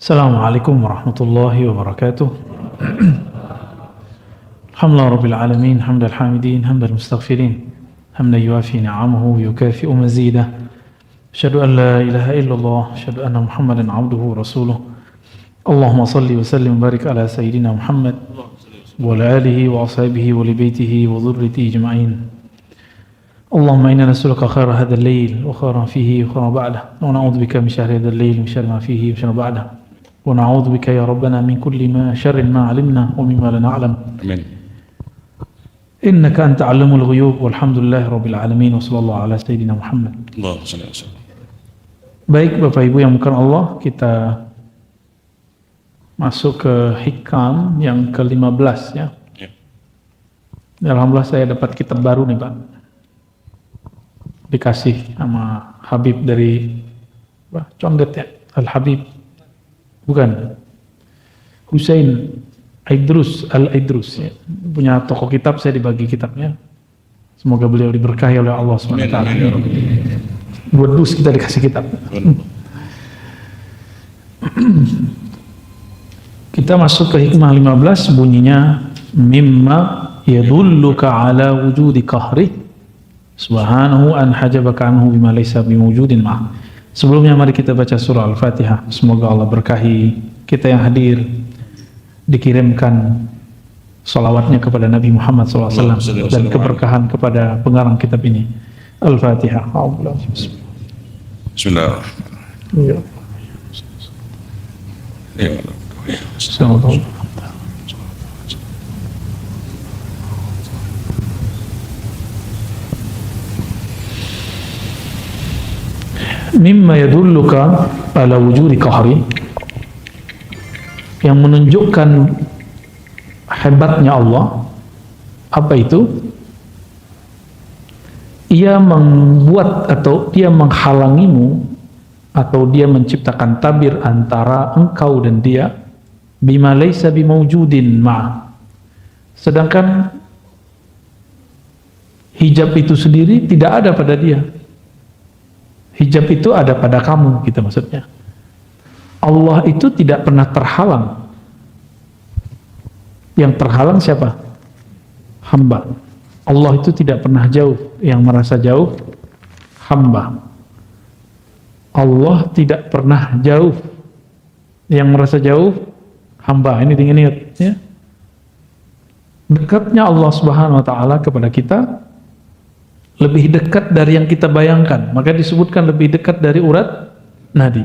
Assalamualaikum warahmatullahi wabarakatuh. Alhamdulillah rabbil alamin, hamdal hamidin, hamdal mustaghfirin, hamdan yuafi ni'amahu yukafi'u mazidah. Asyhadu an la ilaha illallah, asyhadu anna Muhammadan abduhu wa rasuluh. Allahumma salli wa sallim wa barik ala sayyidina Muhammad wa ala alihi wa ashabihi wa li baitihi wa dhurriyyatihi ajma'in. Allahumma inna nas'aluka khaira hadzal lail wa khairan fihi wa khairan ba'dah, wa na'udzu bika min syarri hadzal lail wa syarri ma fihi wa syarri ba'dah. ونعوذ بك يا ربنا من كل ما شر ما علمنا ومما لا نعلم. Amin. إنك أنت علم الغيوب والحمد لله رب العالمين وصلى الله على سيدنا محمد. Allahumma shalli alaihi wasallam. Baik Bapak Ibu yang bukan Allah, kita masuk ke hikam yang ke-15 ya. Ya. Alhamdulillah saya dapat kitab baru nih Pak. Dikasih sama Habib dari Condet ya, Al-Habib. Bukan, Husain Al-Idrus ya. Punya toko kitab, saya dibagi kitabnya. Semoga beliau diberkahi oleh Allah SWT. Buat dus kita dikasih kitab. Kita masuk ke hikmah 15, bunyinya mimma yadulluka ala wujudi qahri subhanahu an hajabaka anhu bima laysa biwujudin ma'ah. Sebelumnya mari kita baca surah Al-Fatihah. Semoga Allah berkahi kita yang hadir, dikirimkan salawatnya kepada Nabi Muhammad SAW dan keberkahan kepada pengarang kitab ini. Al-Fatihah. Bismillah. Ya. Ya. Mimma yadulluka ala wujudi qahri, yang menunjukkan hebatnya Allah. Apa itu? Ia membuat atau dia menghalangimu atau dia menciptakan tabir antara engkau dan dia, bima laysa bimawjudin ma', sedangkan hijab itu sendiri tidak ada pada dia. Hijab itu ada pada kamu, gitu maksudnya. Allah itu tidak pernah terhalang. Yang terhalang siapa? Hamba. Allah itu tidak pernah jauh. Yang merasa jauh, hamba. Allah tidak pernah jauh. Yang merasa jauh, hamba. Ini ingat ya. Dekatnya Allah Subhanahu wa taala kepada kita lebih dekat dari yang kita bayangkan, maka disebutkan lebih dekat dari urat nadi.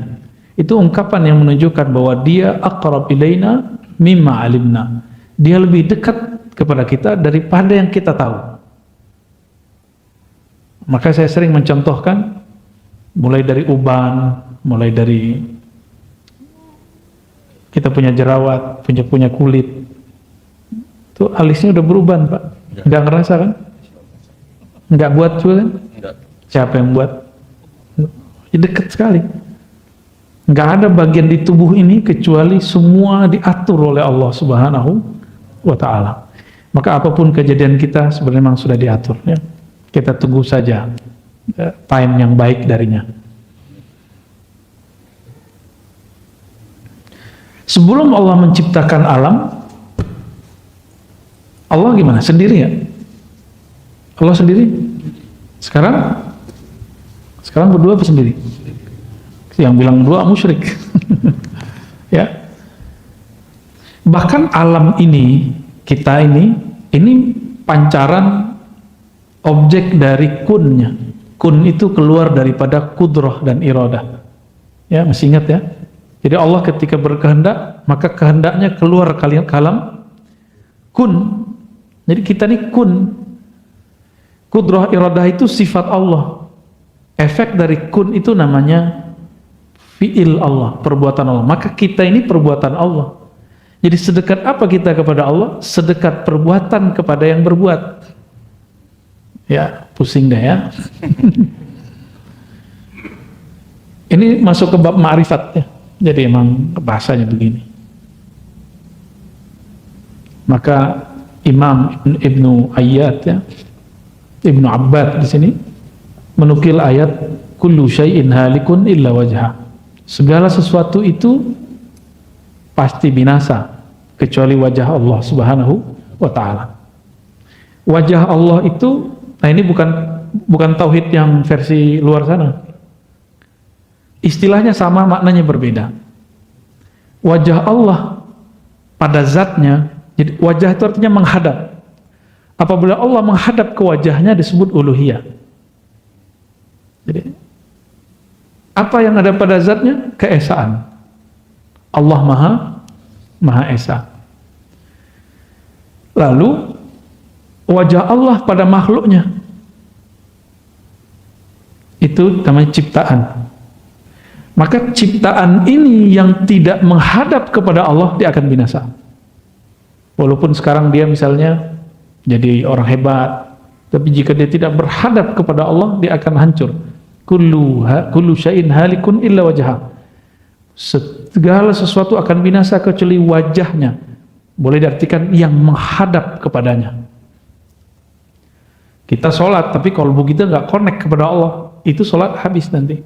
Itu ungkapan yang menunjukkan bahwa dia aqrab ilaina mimma alimna. Dia lebih dekat kepada kita daripada yang kita tahu. Maka saya sering mencontohkan, mulai dari uban, mulai dari kita punya jerawat, punya kulit, itu alisnya udah beruban Pak, nggak ngerasa kan? Nggak buat juga kan? Enggak. Siapa yang buat? Dekat sekali. Nggak ada bagian di tubuh ini kecuali semua diatur oleh Allah Subhanahu wa ta'ala. Maka apapun kejadian kita sebenarnya memang sudah diatur ya. Kita tunggu saja time yang baik darinya. Sebelum Allah menciptakan alam, Allah gimana? Sendiri ya? Allah sendiri? Sekarang berdua apa sendiri? Yang bilang berdua musyrik. Ya. Bahkan alam ini, kita ini pancaran objek dari kunnya. Kun itu keluar daripada kudrah dan iradah. Ya, masih ingat ya? Jadi Allah ketika berkehendak, maka kehendaknya keluar kalam kun. Jadi kita ini kun. Kudrah iradah itu sifat Allah. Efek dari kun itu namanya fi'il Allah, perbuatan Allah. Maka kita ini perbuatan Allah. Jadi sedekat apa kita kepada Allah? Sedekat perbuatan kepada yang berbuat. Ya, pusing deh ya. Ini masuk ke bab ma'rifat ya. Jadi emang bahasanya begini. Maka Imam Ibnu Ayyad ya, Ibnu Abbad di sini menukil ayat kullu syai'in halikun illa wajha. Segala sesuatu itu pasti binasa kecuali wajah Allah Subhanahu wa taala. Wajah Allah itu, nah ini bukan tauhid yang versi luar sana. Istilahnya sama, maknanya berbeda. Wajah Allah pada zatnya, jadi wajah itu artinya menghadap. Apabila Allah menghadap ke wajahnya disebut uluhiyah. Jadi apa yang ada pada zatnya? Keesaan. Allah Maha Esa. Lalu wajah Allah pada makhluknya itu namanya ciptaan. Maka ciptaan ini yang tidak menghadap kepada Allah, dia akan binasa. Walaupun sekarang dia misalnya jadi orang hebat, tapi jika dia tidak berhadap kepada Allah, dia akan hancur. Kullu syai'in halikun illa wajhah. Segala sesuatu akan binasa kecuali wajahnya. Boleh diartikan yang menghadap kepadanya. Kita sholat, tapi kalau kita nggak connect kepada Allah, itu sholat habis nanti.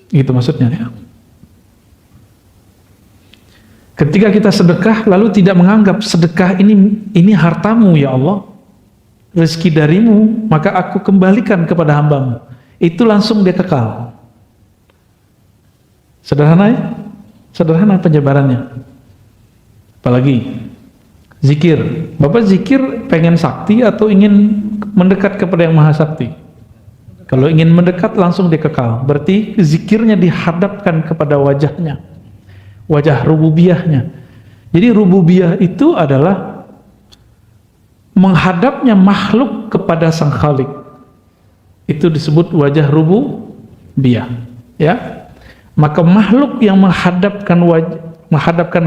Itu maksudnya ya. Ketika kita sedekah lalu tidak menganggap sedekah ini hartamu ya Allah, rezeki darimu, maka aku kembalikan kepada hambamu, itu langsung dia kekal. Sederhana ya? Sederhana penjabarannya. Apalagi zikir. Bapak zikir pengen sakti atau ingin mendekat kepada yang maha sakti? Kalau ingin mendekat langsung dia kekal. Berarti zikirnya dihadapkan kepada wajahnya, wajah rububiyahnya. Jadi rububiyah itu adalah menghadapnya makhluk kepada sang khalik. Itu disebut wajah rububiyah, ya. Maka makhluk yang menghadapkan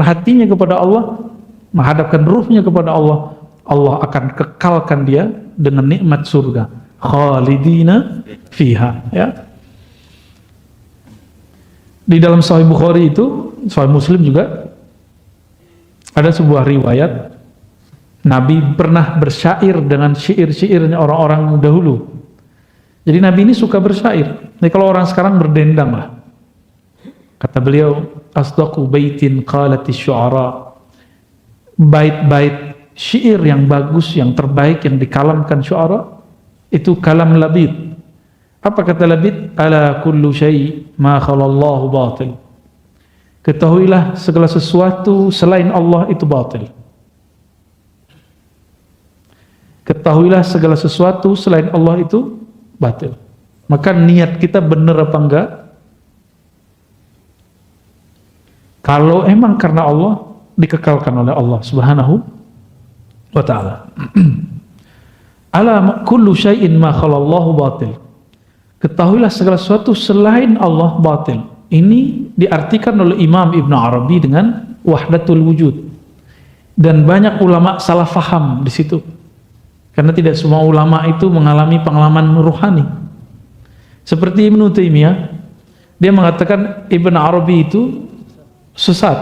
hatinya kepada Allah, menghadapkan ruhnya kepada Allah, Allah akan kekalkan dia dengan nikmat surga, khalidina fiha, ya. Di dalam Sahih Bukhari itu, Sahih Muslim juga ada sebuah riwayat Nabi pernah bersyair dengan syair-syairnya orang-orang dahulu. Jadi Nabi ini suka bersyair. Jadi kalau orang sekarang berdendang lah. Kata beliau, asdaqu baitin qalatis syu'ara. Bait-bait syair yang bagus, yang terbaik, yang dikalamkan syu'ara, itu kalam Labid. Apa kata Labid? Ala kullu syai' ma khalallahu batil. Ketahuilah segala sesuatu selain Allah itu batil. Ketahuilah segala sesuatu selain Allah itu batil. Maka niat kita benar apa enggak? Kalau emang karena Allah, dikekalkan oleh Allah Subhanahu wa ta'ala. Ala kullu syai'in ma khalallahu batil. Ketahuilah segala sesuatu selain Allah batil. Ini diartikan oleh Imam Ibn Arabi dengan wahdatul wujud. Dan banyak ulama salah faham di situ. Karena tidak semua ulama itu mengalami pengalaman ruhani. Seperti Ibnu Taimiyah, dia mengatakan Ibn Arabi itu sesat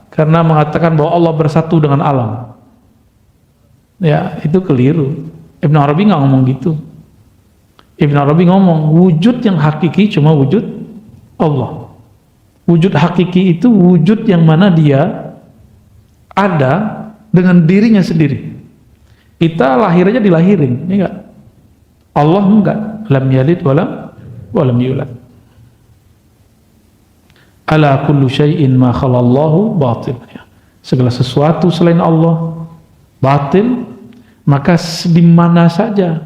karena mengatakan bahwa Allah bersatu dengan alam. Ya, itu keliru. Ibn Arabi nggak ngomong gitu. Ibn Arabi ngomong wujud yang hakiki cuma wujud Allah. Wujud hakiki itu wujud yang mana dia ada dengan dirinya sendiri. Kita lahir aja dilahirin, ya enggak? Allah enggak, lam yalid walam yulad. Ala kullu syai'in ma khalallahu batil. Segala sesuatu selain Allah batil, maka di mana saja,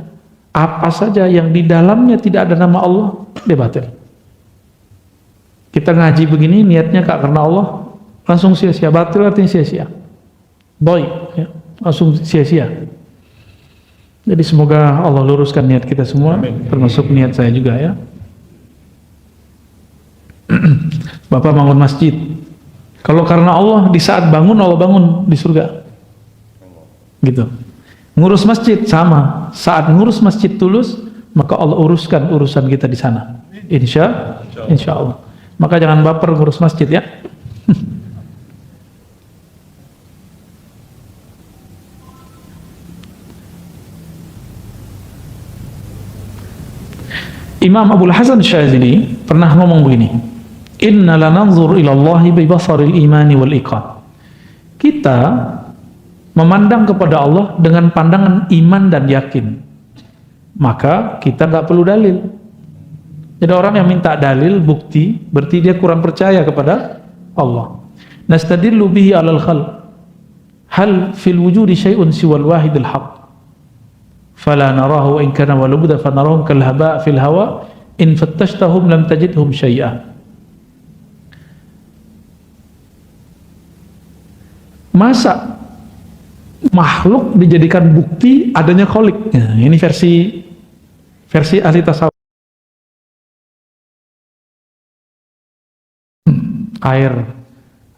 apa saja yang di dalamnya tidak ada nama Allah, dia batil. Kita ngaji begini niatnya kak karena Allah, langsung sia-sia. Batil artinya sia-sia, boy, ya, langsung sia-sia. Jadi semoga Allah luruskan niat kita semua, termasuk niat saya juga ya. Bapak bangun masjid, kalau karena Allah di saat bangun Allah bangun di surga, gitu. Ngurus masjid sama, saat ngurus masjid tulus, maka Allah uruskan urusan kita di sana, insya Allah. Maka jangan baper ngurus masjid ya. Imam Abul Hasan Syadzili pernah ngomong begini, Inna lananzur ila Allahi bi basaril imani wal iqan. Kita memandang kepada Allah dengan pandangan iman dan yakin. Maka kita nggak perlu dalil. Jadi orang yang minta dalil, bukti, berarti dia kurang percaya kepada Allah. Nastadillu bihi 'alal khalq. Hal fil wujudi syai'un siwal wahidil haqq. Fala narahu in kana walubda fanarahum kal haba' fil hawa in fattashtahum lam tajidhum syai'a. Masa makhluk dijadikan bukti adanya kholik? Nah, ini versi ahli tasawuf. Air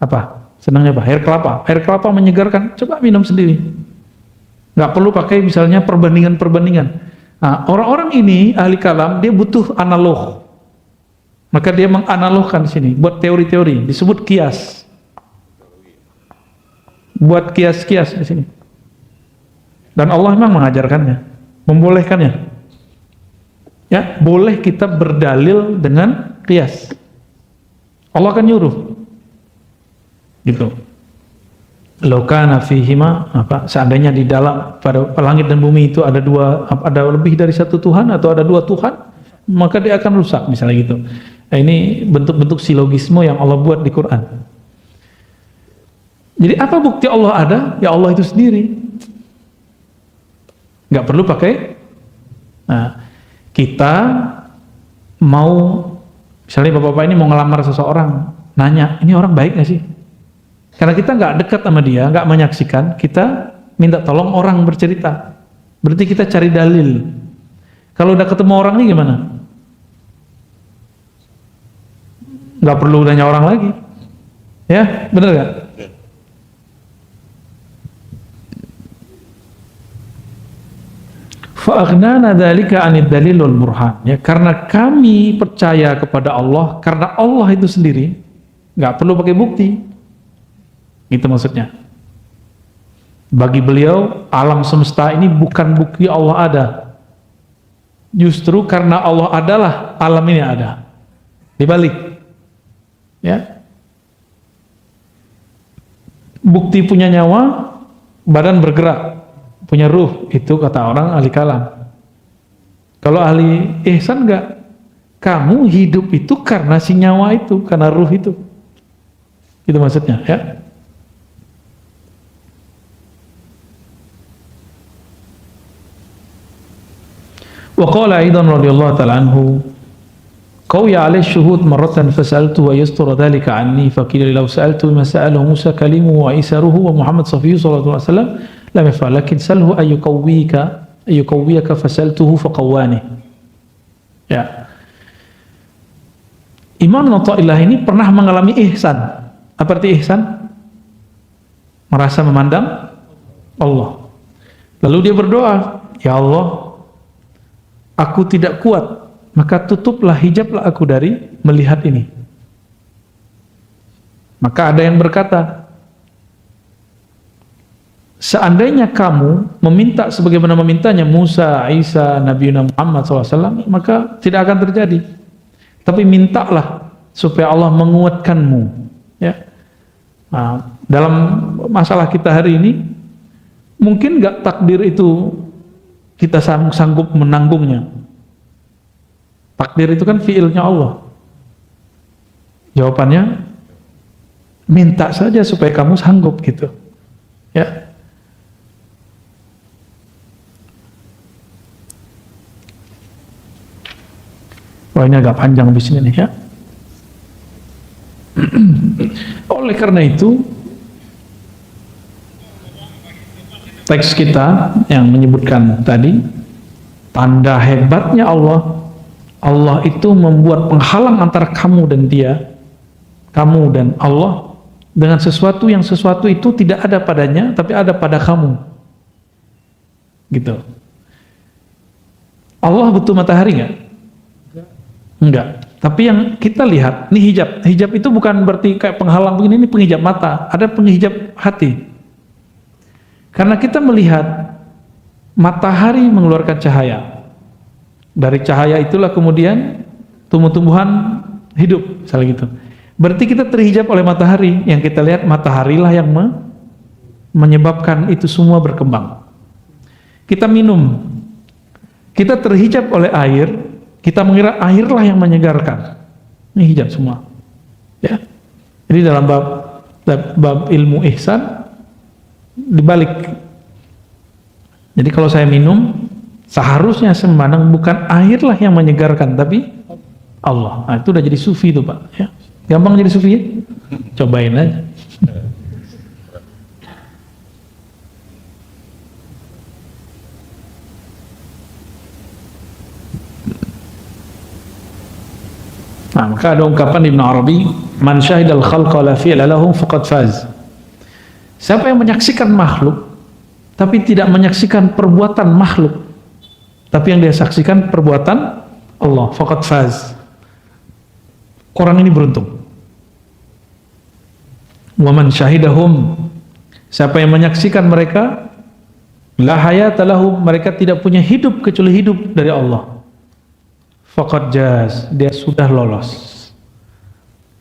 apa? Senangnya apa? Air kelapa. Air kelapa menyegarkan. Coba minum sendiri. Nggak perlu pakai misalnya perbandingan-perbandingan. Nah, orang-orang ini ahli kalam dia butuh analog. Maka dia menganalogkan di sini buat teori-teori disebut kias. Buat kias-kias di sini. Dan Allah memang mengajarkannya, membolehkannya. Ya, boleh kita berdalil dengan kias. Allah akan nyuruh. Gitu. Lau kana fihima, apa, seandainya di dalam pada langit dan bumi itu ada lebih dari satu Tuhan atau ada dua Tuhan, maka dia akan rusak misalnya gitu. Nah, ini bentuk-bentuk silogisme yang Allah buat di Quran. Jadi apa bukti Allah ada? Ya Allah itu sendiri. Nggak perlu pakai. Nah, kita mau misalnya bapak-bapak ini mau ngelamar seseorang, nanya, ini orang baik nggak sih? Karena kita nggak dekat sama dia, nggak menyaksikan, kita minta tolong orang bercerita. Berarti kita cari dalil. Kalau udah ketemu orang ini gimana? Nggak perlu nanya orang lagi. Ya, bener nggak? Fa'aghnana dzalika 'anid dalil wal burhan. Ya, karena kami percaya kepada Allah, karena Allah itu sendiri, nggak perlu pakai bukti. Itu maksudnya. Bagi beliau, alam semesta ini bukan bukti Allah ada. Justru karena Allah adalah, alam ini ada. Dibalik. Ya. Bukti punya nyawa, badan bergerak. Punya ruh, itu kata orang ahli kalam. Kalau ahli ihsan enggak, kamu hidup itu karena si nyawa itu, karena ruh itu. Itu maksudnya, ya. Wa qala aidan radhiyallahu ta'ala anhu, qawiya 'alai syuhud marratan fasaltu wa yastur dhalika 'anni faqila law sa'altu ma sa'alahu Musa kalimuhu wa isaruhu wa Muhammad Safiyyuhu sallallahu alaihi wasallam lam yaf'al lakin salhu ayyukawwiyaka fasaltuhu faqawwani. Ya. Imam Athaillah ini pernah mengalami ihsan. Apa arti ihsan? Merasa memandang Allah. Lalu dia berdoa, ya Allah, aku tidak kuat, maka tutuplah, hijablah aku dari melihat ini. Maka ada yang berkata, seandainya kamu meminta sebagaimana memintanya Musa, Isa, Nabi Muhammad SAW, maka tidak akan terjadi. Tapi mintalah supaya Allah menguatkanmu. Ya. Nah, dalam masalah kita hari ini, mungkin nggak takdir itu kita sanggup menanggungnya. Takdir itu kan fiilnya Allah. Jawabannya, minta saja supaya kamu sanggup gitu. Ya. Wah, ini agak panjang di sini nih, ya. Oleh karena itu, teks kita yang menyebutkan tadi, tanda hebatnya Allah, Allah itu membuat penghalang antara kamu dan dia, kamu dan Allah, dengan sesuatu yang sesuatu itu tidak ada padanya, tapi ada pada kamu. Gitu. Allah butuh matahari nggak? Enggak. Tapi yang kita lihat, ini hijab. Hijab itu bukan berarti kayak penghalang begini, ini penghijab mata. Ada penghijab hati. Karena kita melihat matahari mengeluarkan cahaya. Dari cahaya itulah kemudian tumbuh-tumbuhan hidup, misalnya gitu. Berarti kita terhijab oleh matahari. Yang kita lihat mataharilah yang menyebabkan itu semua berkembang. Kita minum, kita terhijab oleh air, kita mengira airlah yang menyegarkan. Ini hijab semua. Ya. Jadi dalam bab ilmu ihsan dibalik. Jadi kalau saya minum, seharusnya saya memandang bukan airlah yang menyegarkan, tapi Allah. Nah, itu udah jadi sufi itu Pak. Ya. Gampang jadi sufi ya? Cobain aja. Nah, maka ada ungkapan Ibnu Arabi, man syahidal khalqa la fi'la lahum faqad faz. Siapa yang menyaksikan makhluk tapi tidak menyaksikan perbuatan makhluk, tapi yang dia saksikan perbuatan Allah, faqad faz. Orang ini beruntung. Wa man syahidahum, siapa yang menyaksikan mereka, la hayata lahum, mereka tidak punya hidup kecuali hidup dari Allah, faqad jaz, dia sudah lolos.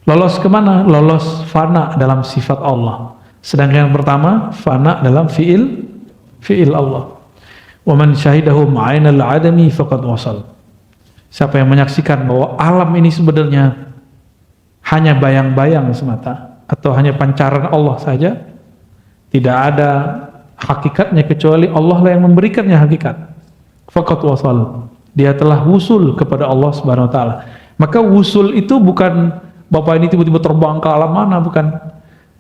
Lolos kemana? Lolos fana dalam sifat Allah. Sedangkan yang pertama fana dalam fi'il Allah. Wa man syahidahum 'ainal 'adami faqad wasal. Siapa yang menyaksikan bahwa alam ini sebenarnya hanya bayang-bayang semata atau hanya pancaran Allah saja, tidak ada hakikatnya kecuali Allah lah yang memberikannya hakikat, faqad wasal, dia telah wusul kepada Allah Subhanahu wa taala. Maka wusul itu bukan Bapak ini tiba-tiba terbang ke alam mana, bukan.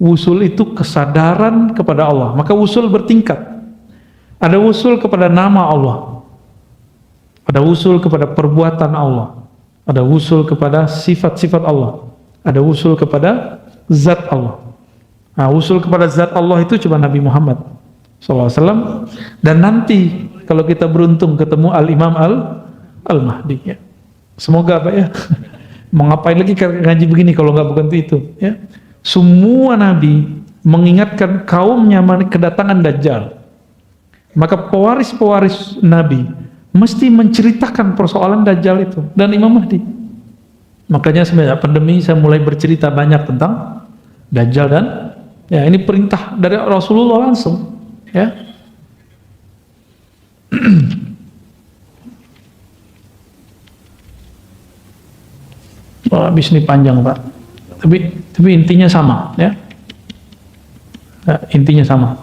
Wusul itu kesadaran kepada Allah. Maka wusul bertingkat. Ada wusul kepada nama Allah, ada wusul kepada perbuatan Allah, ada wusul kepada sifat-sifat Allah, ada wusul kepada zat Allah. Nah, wusul kepada zat Allah itu cuma Nabi Muhammad SAW. Dan nanti kalau kita beruntung ketemu Al-Imam Al-Mahdi ya. Semoga Pak ya. Mau ngapain lagi ngaji begini kalau nggak bukan itu ya. Semua Nabi mengingatkan kaumnya kedatangan Dajjal. Maka pewaris-pewaris Nabi mesti menceritakan persoalan Dajjal itu dan Imam Mahdi. Makanya semenjak pandemi saya mulai bercerita banyak tentang Dajjal, dan ya ini perintah dari Rasulullah langsung ya. Wah, habis ini panjang Pak, tapi intinya sama ya. Nah, intinya sama.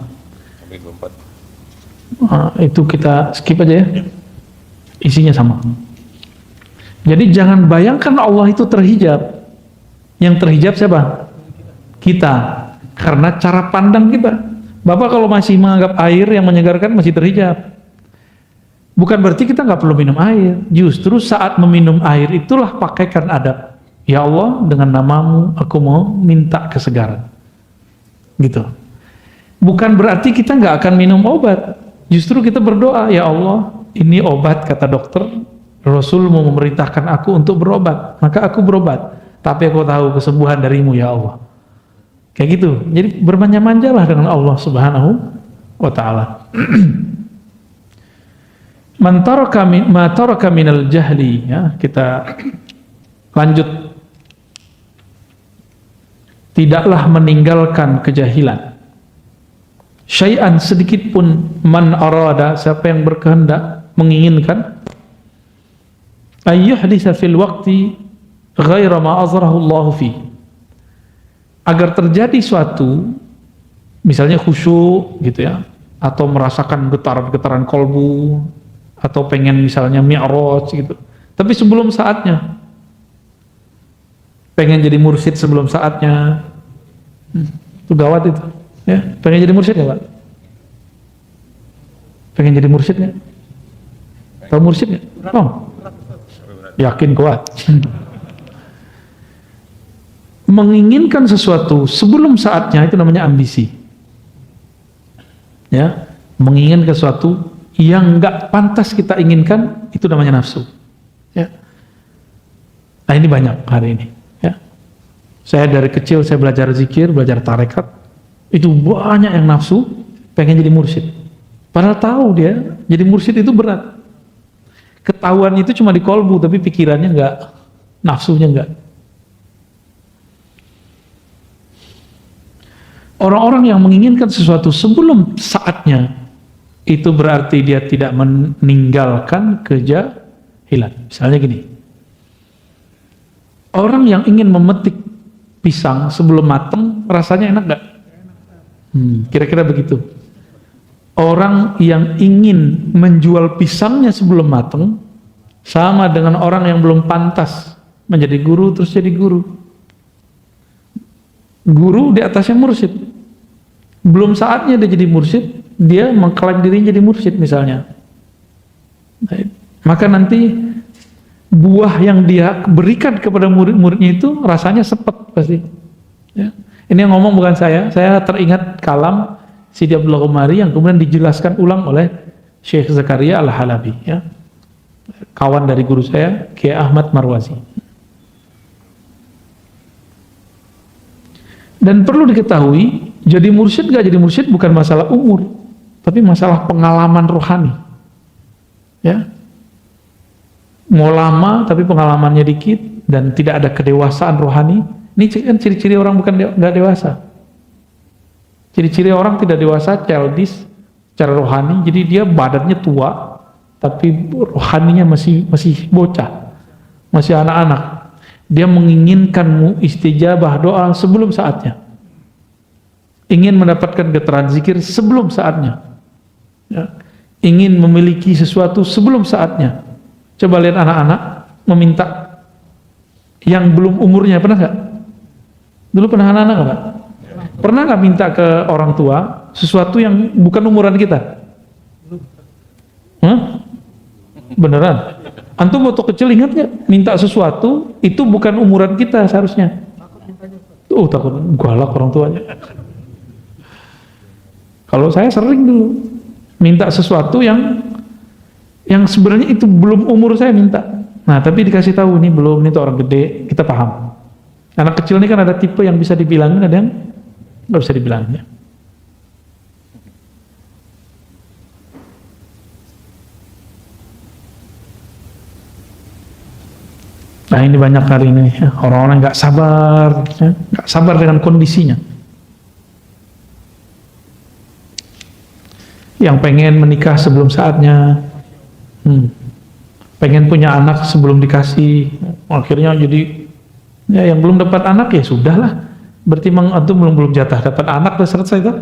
Itu kita skip aja ya. Isinya sama. Jadi jangan bayangkan Allah itu terhijab. Yang terhijab siapa? Kita. Karena cara pandang kita. Bapak kalau masih menganggap air yang menyegarkan masih terhijab, bukan berarti kita nggak perlu minum air. Justru saat meminum air itulah pakaikan adab. Ya Allah, dengan namamu aku mau minta kesegaran. Gitu. Bukan berarti kita nggak akan minum obat. Justru kita berdoa, ya Allah, ini obat kata dokter, Rasul mau memerintahkan aku untuk berobat, maka aku berobat. Tapi aku tahu kesembuhan darimu ya Allah. Kayak gitu. Jadi bermanja-manjalah dengan Allah Subhanahu wa ta'ala. Man taraka minal jahli ya, kita lanjut. Tidaklah meninggalkan kejahilan. Syai'an sedikit pun, man arada, siapa yang berkehendak, menginginkan, ayyuhditsa fil waqti ghaira ma azrahu Allah fi, agar terjadi suatu, misalnya khusyuk gitu ya, atau merasakan getaran-getaran kolbu, atau pengen misalnya mi'raj gitu, tapi sebelum saatnya, pengen jadi mursyid sebelum saatnya, itu gawat itu ya. Pengen jadi mursyid ya Pak? Pengen jadi mursyid nggak? Tahu mursyid nggak? Oh, yakin kuat. Menginginkan sesuatu sebelum saatnya itu namanya ambisi ya. Menginginkan sesuatu yang nggak pantas kita inginkan itu namanya nafsu ya. Nah ini banyak hari ini ya. Saya dari kecil saya belajar zikir, belajar tarekat, itu banyak yang nafsu pengen jadi mursyid, padahal tahu dia jadi mursyid itu berat. Ketahuan itu cuma di kolbu tapi pikirannya enggak, nafsunya enggak. Orang-orang yang menginginkan sesuatu sebelum saatnya, itu berarti dia tidak meninggalkan kejahilan. Misalnya gini, orang yang ingin memetik pisang sebelum matang, rasanya enak gak? Kira-kira begitu. Orang yang ingin menjual pisangnya sebelum matang, sama dengan orang yang belum pantas menjadi guru terus jadi guru. Guru di atasnya mursyid, belum saatnya dia jadi mursyid, dia mengklaim dirinya jadi mursyid misalnya. Maka nanti buah yang dia berikan kepada murid-muridnya itu rasanya sepet pasti. Ya. Ini yang ngomong bukan saya teringat kalam Sidi Abdullah Qumari yang kemudian dijelaskan ulang oleh Syekh Zakaria Al-Halabi, ya. Kawan dari guru saya, Kiai Ahmad Marwazi. Dan perlu diketahui, jadi mursyid gak jadi mursyid bukan masalah umur, tapi masalah pengalaman rohani. Ya. Mau lama tapi pengalamannya dikit dan tidak ada kedewasaan rohani. Ini kan ciri-ciri orang bukan gak dewasa. Ciri-ciri orang tidak dewasa, childish secara rohani, jadi dia badannya tua tapi rohaninya masih bocah, masih anak-anak. Dia menginginkan istijabah doa sebelum saatnya, ingin mendapatkan getaran zikir sebelum saatnya, ya. Ingin memiliki sesuatu sebelum saatnya. Coba lihat anak-anak meminta yang belum umurnya, pernah nggak? Dulu pernah anak-anak nggak? Pernah nggak minta ke orang tua sesuatu yang bukan umuran kita? Beneran? Antum waktu kecil ingat nggak? Minta sesuatu itu bukan umuran kita seharusnya. Takut galak orang tuanya. Kalau saya sering dulu minta sesuatu yang sebenarnya itu belum umur saya minta. Nah, tapi dikasih tahu ini belum, ini tuh orang gede, kita paham. Anak kecil ini kan ada tipe yang bisa dibilangin, ada yang nggak bisa dibilangin. Ya. Nah, ini banyak hari ini ya, orang-orang nggak sabar, ya, nggak sabar dengan kondisinya. Yang pengen menikah sebelum saatnya, pengen punya anak sebelum dikasih, akhirnya jadi ya yang belum dapat anak ya sudahlah, berarti itu belum jatah dapat anak, udah selesai itu,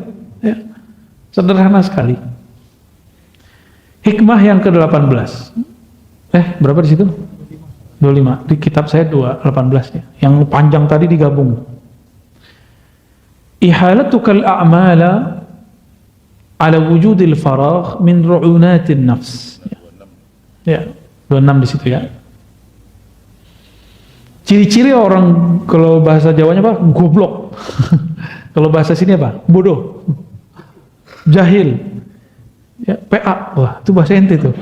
ya. Sederhana sekali. Hikmah yang ke-18, berapa di situ? 25, di kitab saya 18 ya. Yang panjang tadi digabung. Ihalatukal a'mala ala wujudil faragh min ru'unatin nafs. Ya, 26 di situ ya. Ciri-ciri orang, kalau bahasa Jawanya apa? Goblok. Kalau bahasa sini apa? Bodoh. Jahil. Ya, PA. Wah, itu bahasa ente tuh.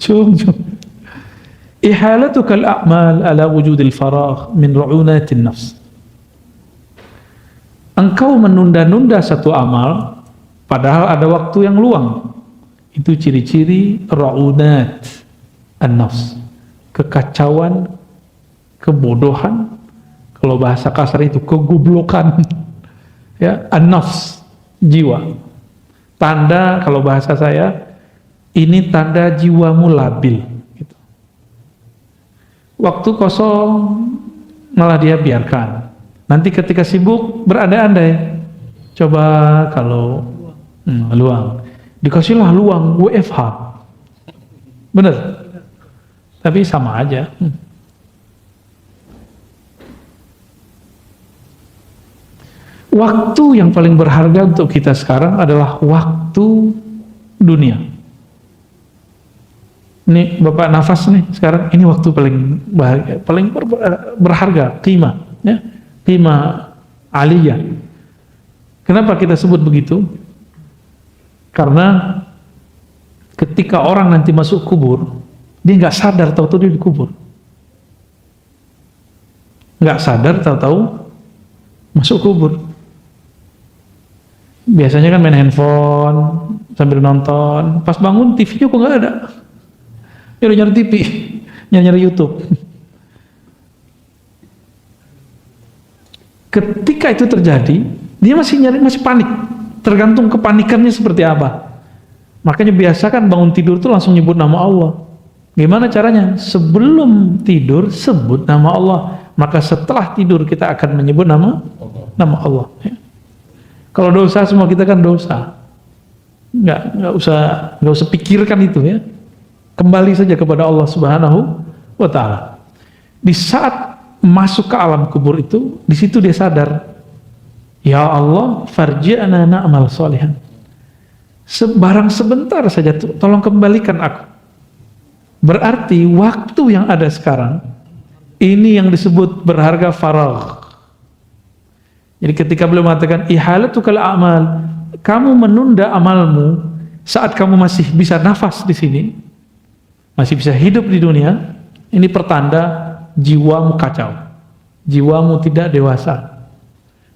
Cum. Ihalatukal a'mal ala wujudil faragh min ru'unatin nafs. Engkau menunda-nunda satu amal padahal ada waktu yang luang. Itu ciri-ciri ru'unat an-nafs. Kekacauan, kebodohan, kalau bahasa kasar itu kegoblokan. Ya, an-nafs, jiwa. Tanda, kalau bahasa saya, ini tanda jiwamu labil. Waktu kosong malah dia biarkan. Nanti ketika sibuk berandai-andai. Coba kalau luang, dikasihlah luang WFH. Bener? Tapi sama aja. Waktu yang paling berharga untuk kita sekarang adalah waktu dunia. Ini Bapak nafas nih sekarang, ini waktu paling bahagia, paling berharga, qimah, ya, qimah aliyah. Kenapa kita sebut begitu? Karena ketika orang nanti masuk kubur, dia nggak sadar tahu-tahu dia dikubur, nggak sadar tahu-tahu masuk kubur. Biasanya kan main handphone sambil nonton, pas bangun TV-nya kok nggak ada. Nyari TV, nyari YouTube. Ketika itu terjadi, dia masih panik. Tergantung kepanikannya seperti apa. Makanya biasakan bangun tidur tuh langsung nyebut nama Allah. Gimana caranya? Sebelum tidur sebut nama Allah. Maka setelah tidur kita akan menyebut nama Allah. Ya. Kalau dosa semua kita kan dosa. Nggak usah pikirkan itu ya. Kembali saja kepada Allah Subhanahu wa Ta'ala. Di saat masuk ke alam kubur itu, di situ dia sadar, ya Allah, farji'na na'mal sholihan. Barang sebentar saja, tolong kembalikan aku. Berarti waktu yang ada sekarang, ini yang disebut berharga faragh. Jadi ketika beliau mengatakan ihalatukal a'mal, kamu menunda amalmu saat kamu masih bisa nafas di sini, masih bisa hidup di dunia, ini pertanda jiwamu kacau, jiwamu tidak dewasa.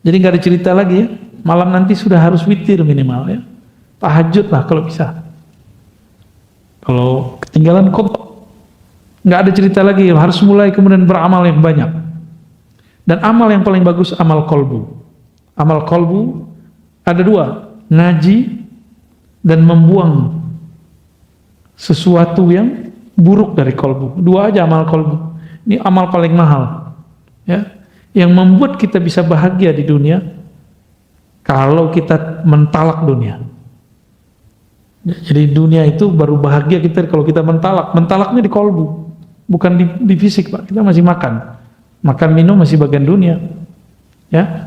Jadi nggak ada cerita lagi ya, malam nanti sudah harus witir minimal ya, tahajud lah kalau bisa. Kalau ketinggalan kok nggak ada cerita lagi, harus mulai kemudian beramal yang banyak. Dan amal yang paling bagus amal kolbu. Amal kolbu ada dua, ngaji dan membuang sesuatu yang buruk dari kolbu. Dua aja amal kolbu. Ini amal paling mahal, ya, yang membuat kita bisa bahagia di dunia. Kalau kita mentalak dunia, jadi dunia itu baru bahagia kita kalau kita mentalaknya di kolbu, bukan di fisik Pak. Kita masih makan minum masih bagian dunia, ya.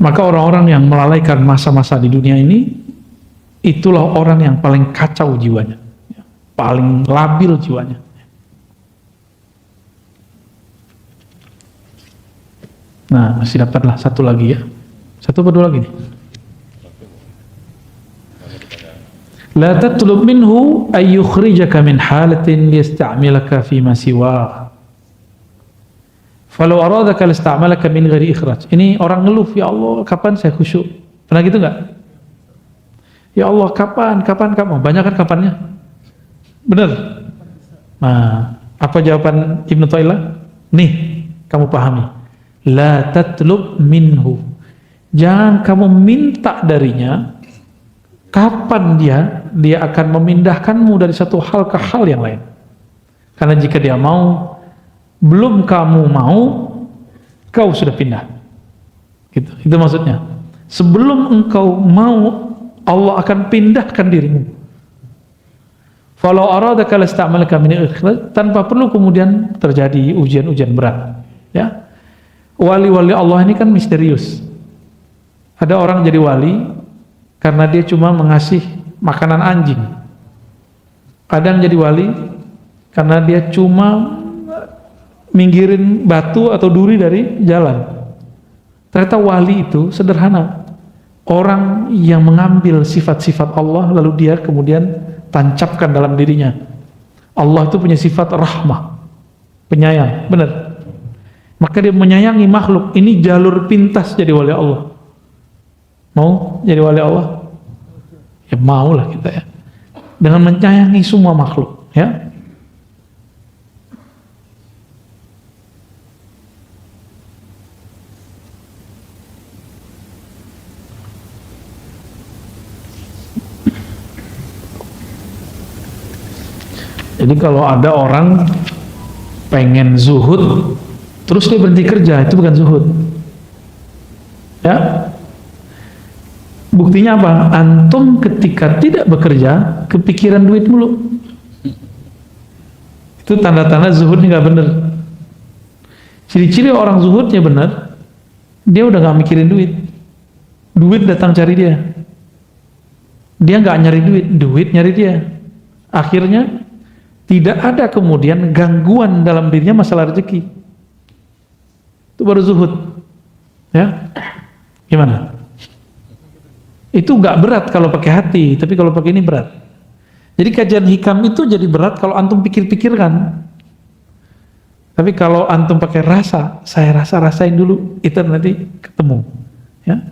Maka orang-orang yang melalaikan masa-masa di dunia ini, itulah orang yang paling kacau jiwanya, paling labil jiwanya. Nah, masih dapatlah satu lagi ya. Satu atau dua lagi nih. La tatlub minhu ay yukhrijaka min halatin liyasta'milaka fi ma siwa. Falau aradaka lista'malaka min ghairi ikhraj. Ini orang ngeluh, ya Allah, kapan saya khusyuk? Pernah gitu enggak? Ya Allah, kapan? Banyak kan kapannya? Benar? Nah, apa jawaban Ibnu Thailah? Nih, kamu pahami. La tatlub minhu. Jangan kamu minta darinya kapan dia akan memindahkanmu dari satu hal ke hal yang lain. Karena jika dia mau, belum kamu mau, kau sudah pindah. Gitu. Itu maksudnya. Sebelum engkau mau, Allah akan pindahkan dirimu. Falau aradaka lasta'malaka min ikhlaj, tanpa perlu kemudian terjadi ujian-ujian berat. Ya. Wali-wali Allah ini kan misterius. Ada orang jadi wali karena dia cuma mengasih makanan anjing. Ada yang jadi wali karena dia cuma minggirin batu atau duri dari jalan. Ternyata wali itu sederhana. Orang yang mengambil sifat-sifat Allah lalu dia kemudian tancapkan dalam dirinya. Allah itu punya sifat rahmah, penyayang, benar. Maka dia menyayangi makhluk. Ini jalur pintas jadi wali Allah. Mau jadi wali Allah? Ya maulah kita ya. Dengan menyayangi semua makhluk, ya. Jadi kalau ada orang pengen zuhud terus dia berhenti kerja, itu bukan zuhud. Ya. Buktinya apa? Antum ketika tidak bekerja kepikiran duit mulu. Itu tanda-tanda zuhudnya nggak bener. Ciri-ciri orang zuhudnya bener, dia udah nggak mikirin duit. Duit datang cari dia. Dia nggak nyari duit, duit nyari dia. Akhirnya tidak ada kemudian gangguan dalam dirinya masalah rezeki. Itu baru zuhud. Ya, gimana? Itu nggak berat kalau pakai hati, tapi kalau pakai ini berat. Jadi kajian hikam itu jadi berat kalau antum pikir-pikirkan. Tapi kalau antum pakai rasa, saya rasain dulu, itu nanti ketemu. Ya.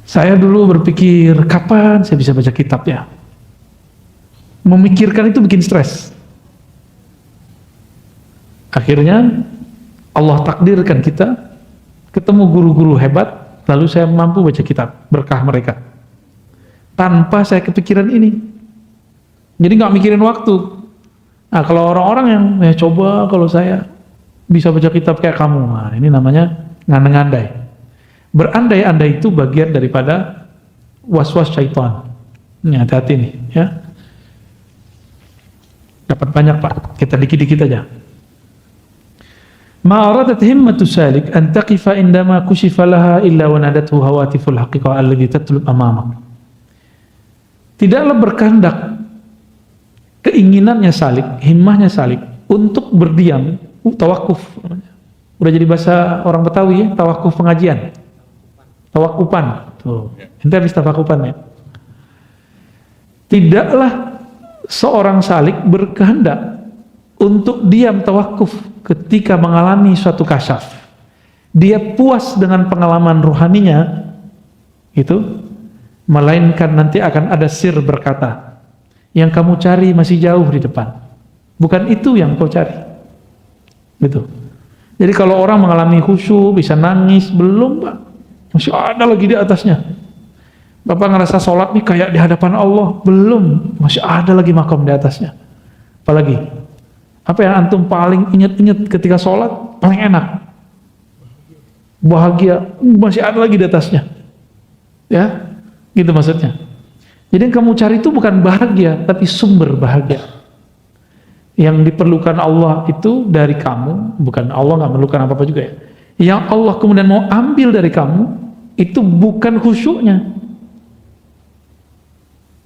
Saya dulu berpikir kapan saya bisa baca kitab ya. memikirkan itu bikin stres. Akhirnya Allah takdirkan kita ketemu guru-guru hebat, lalu saya mampu baca kitab berkah mereka tanpa saya kepikiran ini. Jadi nggak mikirin waktu. Nah, kalau orang-orang yang coba kalau saya bisa baca kitab kayak kamu, nah ini namanya ngandai-ngandai. Berandai-andai itu bagian daripada was-was syaitan. Ini hati-hati nih, ya. Dapat banyak Pak, kita dikit-dikit aja. Ma aradat himmatu salik an taqifa indama kushifa laha illa wa nadathu hawatiful haqiqah alladhi tatlub amamak. Tidaklah berkehendak keinginannya salik, himmahnya salik untuk berdiam, tawakuf. Udah jadi bahasa orang Betawi ya, tawakuf pengajian. Tawakupan. Tuh. Ente habis tawakupan ya. Tidaklah seorang salik berkehendak untuk diam tawakuf ketika mengalami suatu kasyaf. Dia puas dengan pengalaman rohaninya itu, melainkan nanti akan ada sir berkata, yang kamu cari masih jauh di depan, bukan itu yang kau cari. Gitu. Jadi kalau orang mengalami khusyuk bisa nangis, belum Pak, masih ada lagi di atasnya. Bapak ngerasa sholat nih kayak di hadapan Allah, belum, masih ada lagi makom di atasnya. Apalagi apa yang antum paling ingat-ingat ketika sholat, paling enak, bahagia, masih ada lagi di atasnya, ya, gitu maksudnya. Jadi yang kamu cari itu bukan bahagia, tapi sumber bahagia. Yang diperlukan Allah itu dari kamu, bukan Allah nggak memerlukan apa-apa juga ya. Yang Allah kemudian mau ambil dari kamu itu bukan khusyuknya,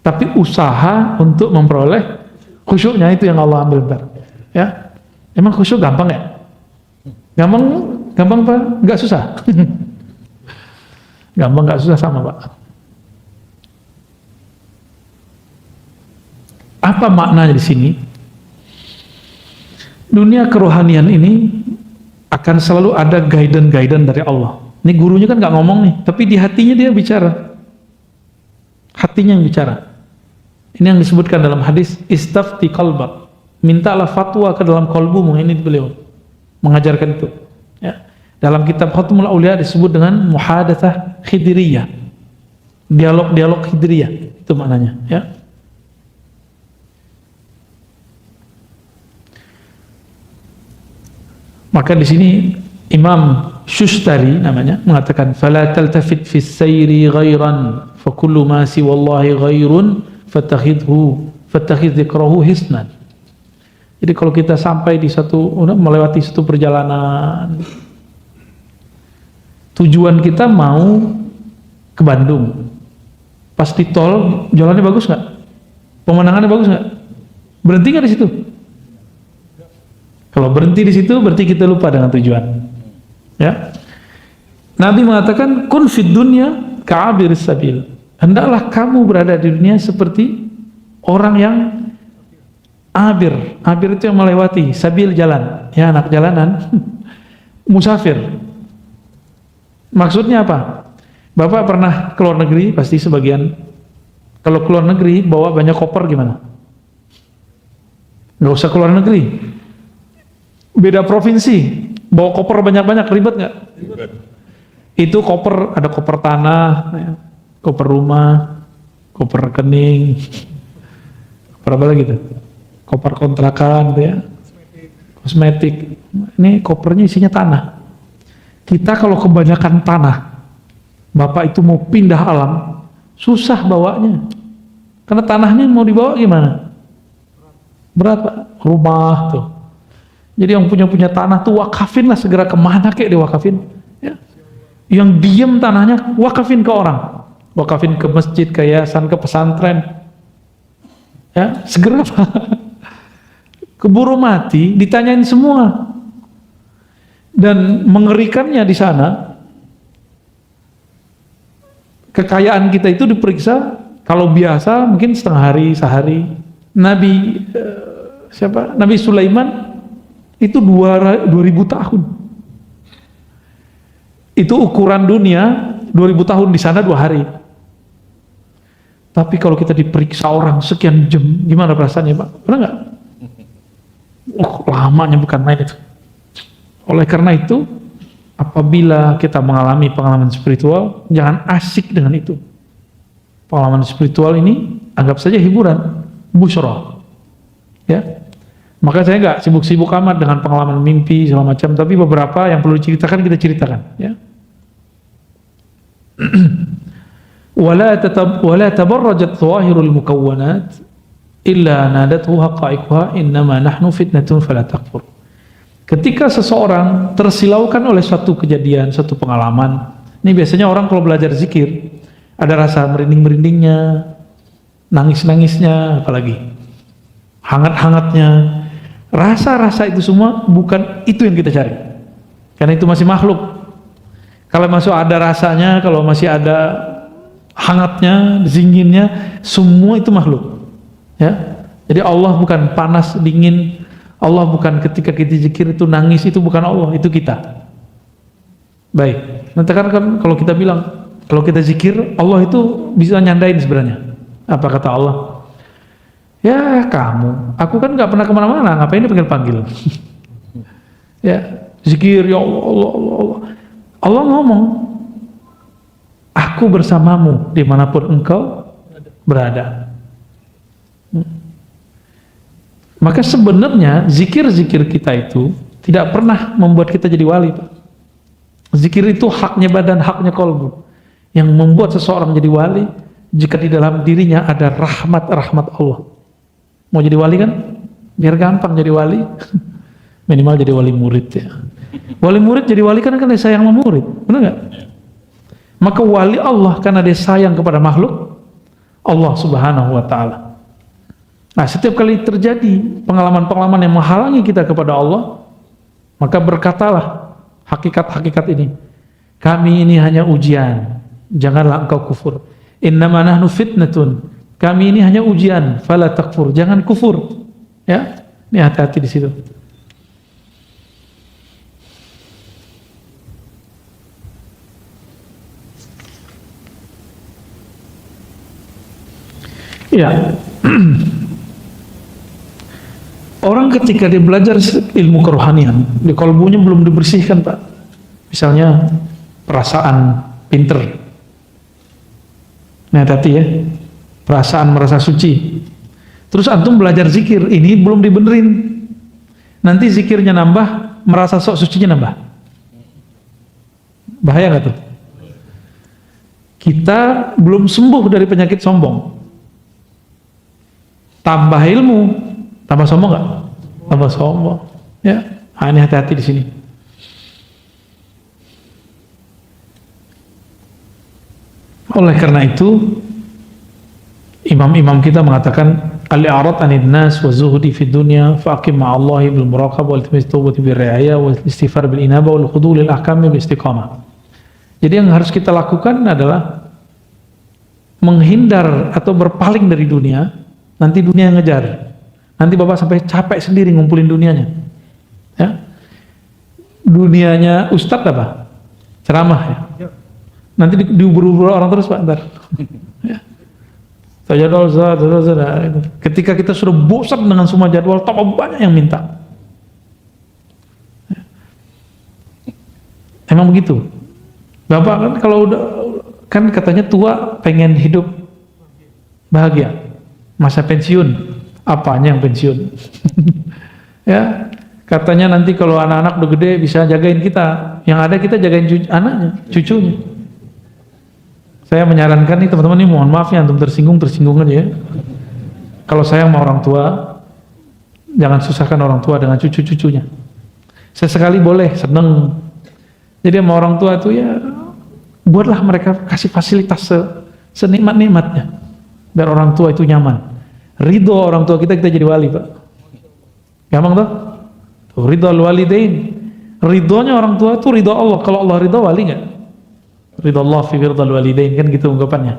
tapi usaha untuk memperoleh khusyuknya, itu yang Allah ambil ntar. Ya, emang khusyuk gampang ya? Gampang Pak? Nggak susah? Gampang nggak susah sama Pak. Apa maknanya di sini? Dunia kerohanian ini akan selalu ada guidance dari Allah. Ini gurunya kan nggak ngomong nih, tapi di hatinya dia bicara. Hatinya yang bicara. Ini yang disebutkan dalam hadis istafti qalbak. Mintalah fatwa ke dalam kalbumu, ini beliau mengajarkan itu. Ya. Dalam kitab Khatmul Aulia disebut dengan muhadatsah khidriyah. Dialog khidriyah, itu maknanya, ya. Maka di sini Imam Shustari namanya mengatakan fala taltafit fis sayri ghairan fa kullu ma siwallahi ghairun fattakhidh dzikrahu hisnan. Jadi kalau kita sampai di melewati satu perjalanan, tujuan kita mau ke Bandung, pas di tol jalannya bagus nggak? Pemandangannya bagus nggak? Berhenti nggak di situ? Kalau berhenti di situ berarti kita lupa dengan tujuan. Ya. Nabi mengatakan kun fid dunya ka'abiris sabil. Hendaklah kamu berada di dunia seperti orang yang abir. Abir itu yang melewati, sabil jalan. Ya, anak jalanan. Musafir. Maksudnya apa? Bapak pernah ke luar negeri, pasti sebagian. Kalau ke luar negeri bawa banyak koper gimana? Nggak usah ke luar negeri. Beda provinsi, bawa koper banyak-banyak, ribet nggak? Ribet. Itu koper, ada koper tanah, koper rumah, koper rekening, koper apa lagi tuh? Koper kontrakan, gitu ya, kosmetik. Ini kopernya isinya tanah. Kita kalau kebanyakan tanah, Bapak itu mau pindah alam, susah bawanya. Karena tanahnya mau dibawa gimana? Berat Pak, rumah tuh. Jadi yang punya tanah tuh wakafin lah, segera kemana kayak diwakafin. Ya. Yang diem tanahnya wakafin ke orang, wakafin ke masjid, ke yayasan, ke pesantren. Ya, segera Pak. Keburu mati, ditanyain semua. Dan mengerikannya di sana, kekayaan kita itu diperiksa. Kalau biasa mungkin setengah hari, sehari. Nabi Nabi Sulaiman itu 2000 tahun. Itu ukuran dunia, 2000 tahun, di sana 2 hari. Tapi kalau kita diperiksa orang sekian jam, gimana perasaannya Pak? Pernah nggak? Lamanya bukan main itu. Oleh karena itu, apabila kita mengalami pengalaman spiritual, jangan asik dengan itu. Pengalaman spiritual ini anggap saja hiburan, busyra. Ya. Maka saya nggak sibuk-sibuk amat dengan pengalaman mimpi segala macam, tapi beberapa yang perlu diceritakan kita ceritakan, ya. Wala tabarrajat dhawahirul mukawwanat illa nadathu haqa'iquha innama nahnu fitnatun fala takfur. Ketika seseorang tersilaukan oleh suatu kejadian, suatu pengalaman, ini biasanya orang kalau belajar zikir ada rasa merinding-merindingnya, nangis-nangisnya, apalagi hangat-hangatnya. Rasa-rasa itu semua bukan itu yang kita cari, karena itu masih makhluk. Kalau masih ada rasanya, kalau masih ada hangatnya, dinginnya, semua itu makhluk, ya. Jadi Allah bukan panas dingin, Allah bukan ketika kita zikir itu nangis, itu bukan Allah, itu kita. Baik, nanti kan kalau kita bilang kalau kita zikir Allah itu bisa nyandain sebenarnya. Apa kata Allah? Ya kamu, aku kan nggak pernah kemana-mana, ngapain dipanggil-panggil? Ya zikir ya Allah, Allah, Allah, Allah. Allah ngomong, aku bersamamu dimanapun engkau berada. Maka sebenarnya zikir-zikir kita itu tidak pernah membuat kita jadi wali, Pak. Zikir itu haknya badan, haknya kolbu. Yang membuat seseorang jadi wali jika di dalam dirinya ada rahmat Allah. Mau jadi wali kan? Biar gampang jadi wali. Minimal jadi wali murid ya. Wali murid jadi wali kan dia sayang sama murid, benar nggak? Maka wali Allah karena dia sayang kepada makhluk Allah Subhanahu wa Ta'ala. Nah, setiap kali terjadi pengalaman-pengalaman yang menghalangi kita kepada Allah, maka berkatalah hakikat-hakikat ini. Kami ini hanya ujian, janganlah engkau kufur. Innama nahnu fitnatun. Kami ini hanya ujian, fala takfur, jangan kufur. Ya, ini hati-hati di situ. Ya. Orang ketika dia belajar ilmu kerohanian, di kolbunya belum dibersihkan, Pak. Misalnya perasaan pinter. Nah, hati-hati ya. Perasaan merasa suci. Terus antum belajar zikir, ini belum dibenerin. Nanti zikirnya nambah, merasa sok sucinya nambah. Bahaya nggak tuh? Kita belum sembuh dari penyakit sombong. Tambah ilmu, tambah sombong nggak? Tambah sombong. Ya, ini hati-hati di sini. Oleh karena itu, imam-imam kita mengatakan al-i'rad 'anil nas wa zuhdi fid dunya faqim ma'allahi bil muraqabah wal iltimis tawbati bir ri'ayah wal istighfar bil inabah wal khudu' lil ahkam bil istiqamah. Jadi yang harus kita lakukan adalah menghindar atau berpaling dari dunia, nanti dunia yang ngejar. Nanti Bapak sampai capek sendiri ngumpulin dunianya. Ya. Dunianya ustadz apa? Ceramah ya. Nanti diubur-ubur orang terus Pak ntar. Ya. Ketika kita sudah bosan dengan semua jadwal, tambah banyak yang minta. Emang begitu. Bapak kan kalau udah kan katanya tua pengen hidup bahagia, masa pensiun, apanya yang pensiun? Ya, katanya nanti kalau anak-anak udah gede bisa jagain kita, yang ada kita jagain anaknya, cucunya. Saya menyarankan nih teman-teman, nih mohon maaf ya antum tersinggung aja ya. Kalau sayang sama orang tua, jangan susahkan orang tua dengan cucu-cucunya. Sesekali boleh, seneng. Jadi sama orang tua itu ya buatlah mereka kasih fasilitas senikmat-nikmatnya biar orang tua itu nyaman. Ridho orang tua kita jadi wali, Pak. Gampang tuh? Ridho al-walidain. Ridhonya orang tua itu ridho Allah. Kalau Allah ridho, wali nggak? Ridho Allah fi ridhal walidain, kan gitu ungkapannya.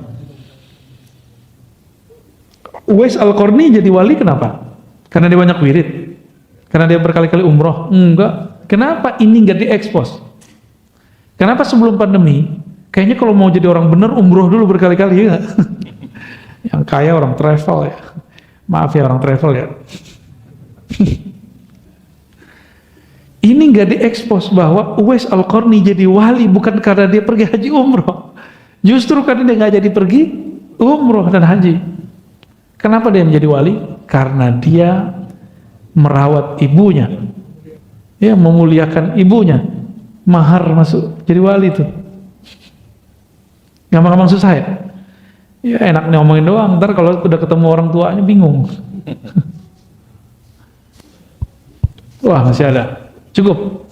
Uwais Al-Qarni jadi wali kenapa? Karena dia banyak wirid? Karena dia berkali-kali umroh? Enggak. Kenapa ini nggak diekspos? Kenapa sebelum pandemi kayaknya kalau mau jadi orang benar umroh dulu berkali-kali ya? Yang kaya orang travel ya. Maaf ya orang travel ya. Ini nggak diekspos bahwa Uwais Al-Qarni jadi wali bukan karena dia pergi haji umroh. Justru karena dia nggak jadi pergi umroh dan haji. Kenapa dia menjadi wali? Karena dia merawat ibunya, ya, memuliakan ibunya. Mahar masuk jadi wali itu. Gampang-gampang susah ya? Ya enak ngomongin doang, ntar kalau udah ketemu orang tuanya bingung. Wah masih ada. Cukup?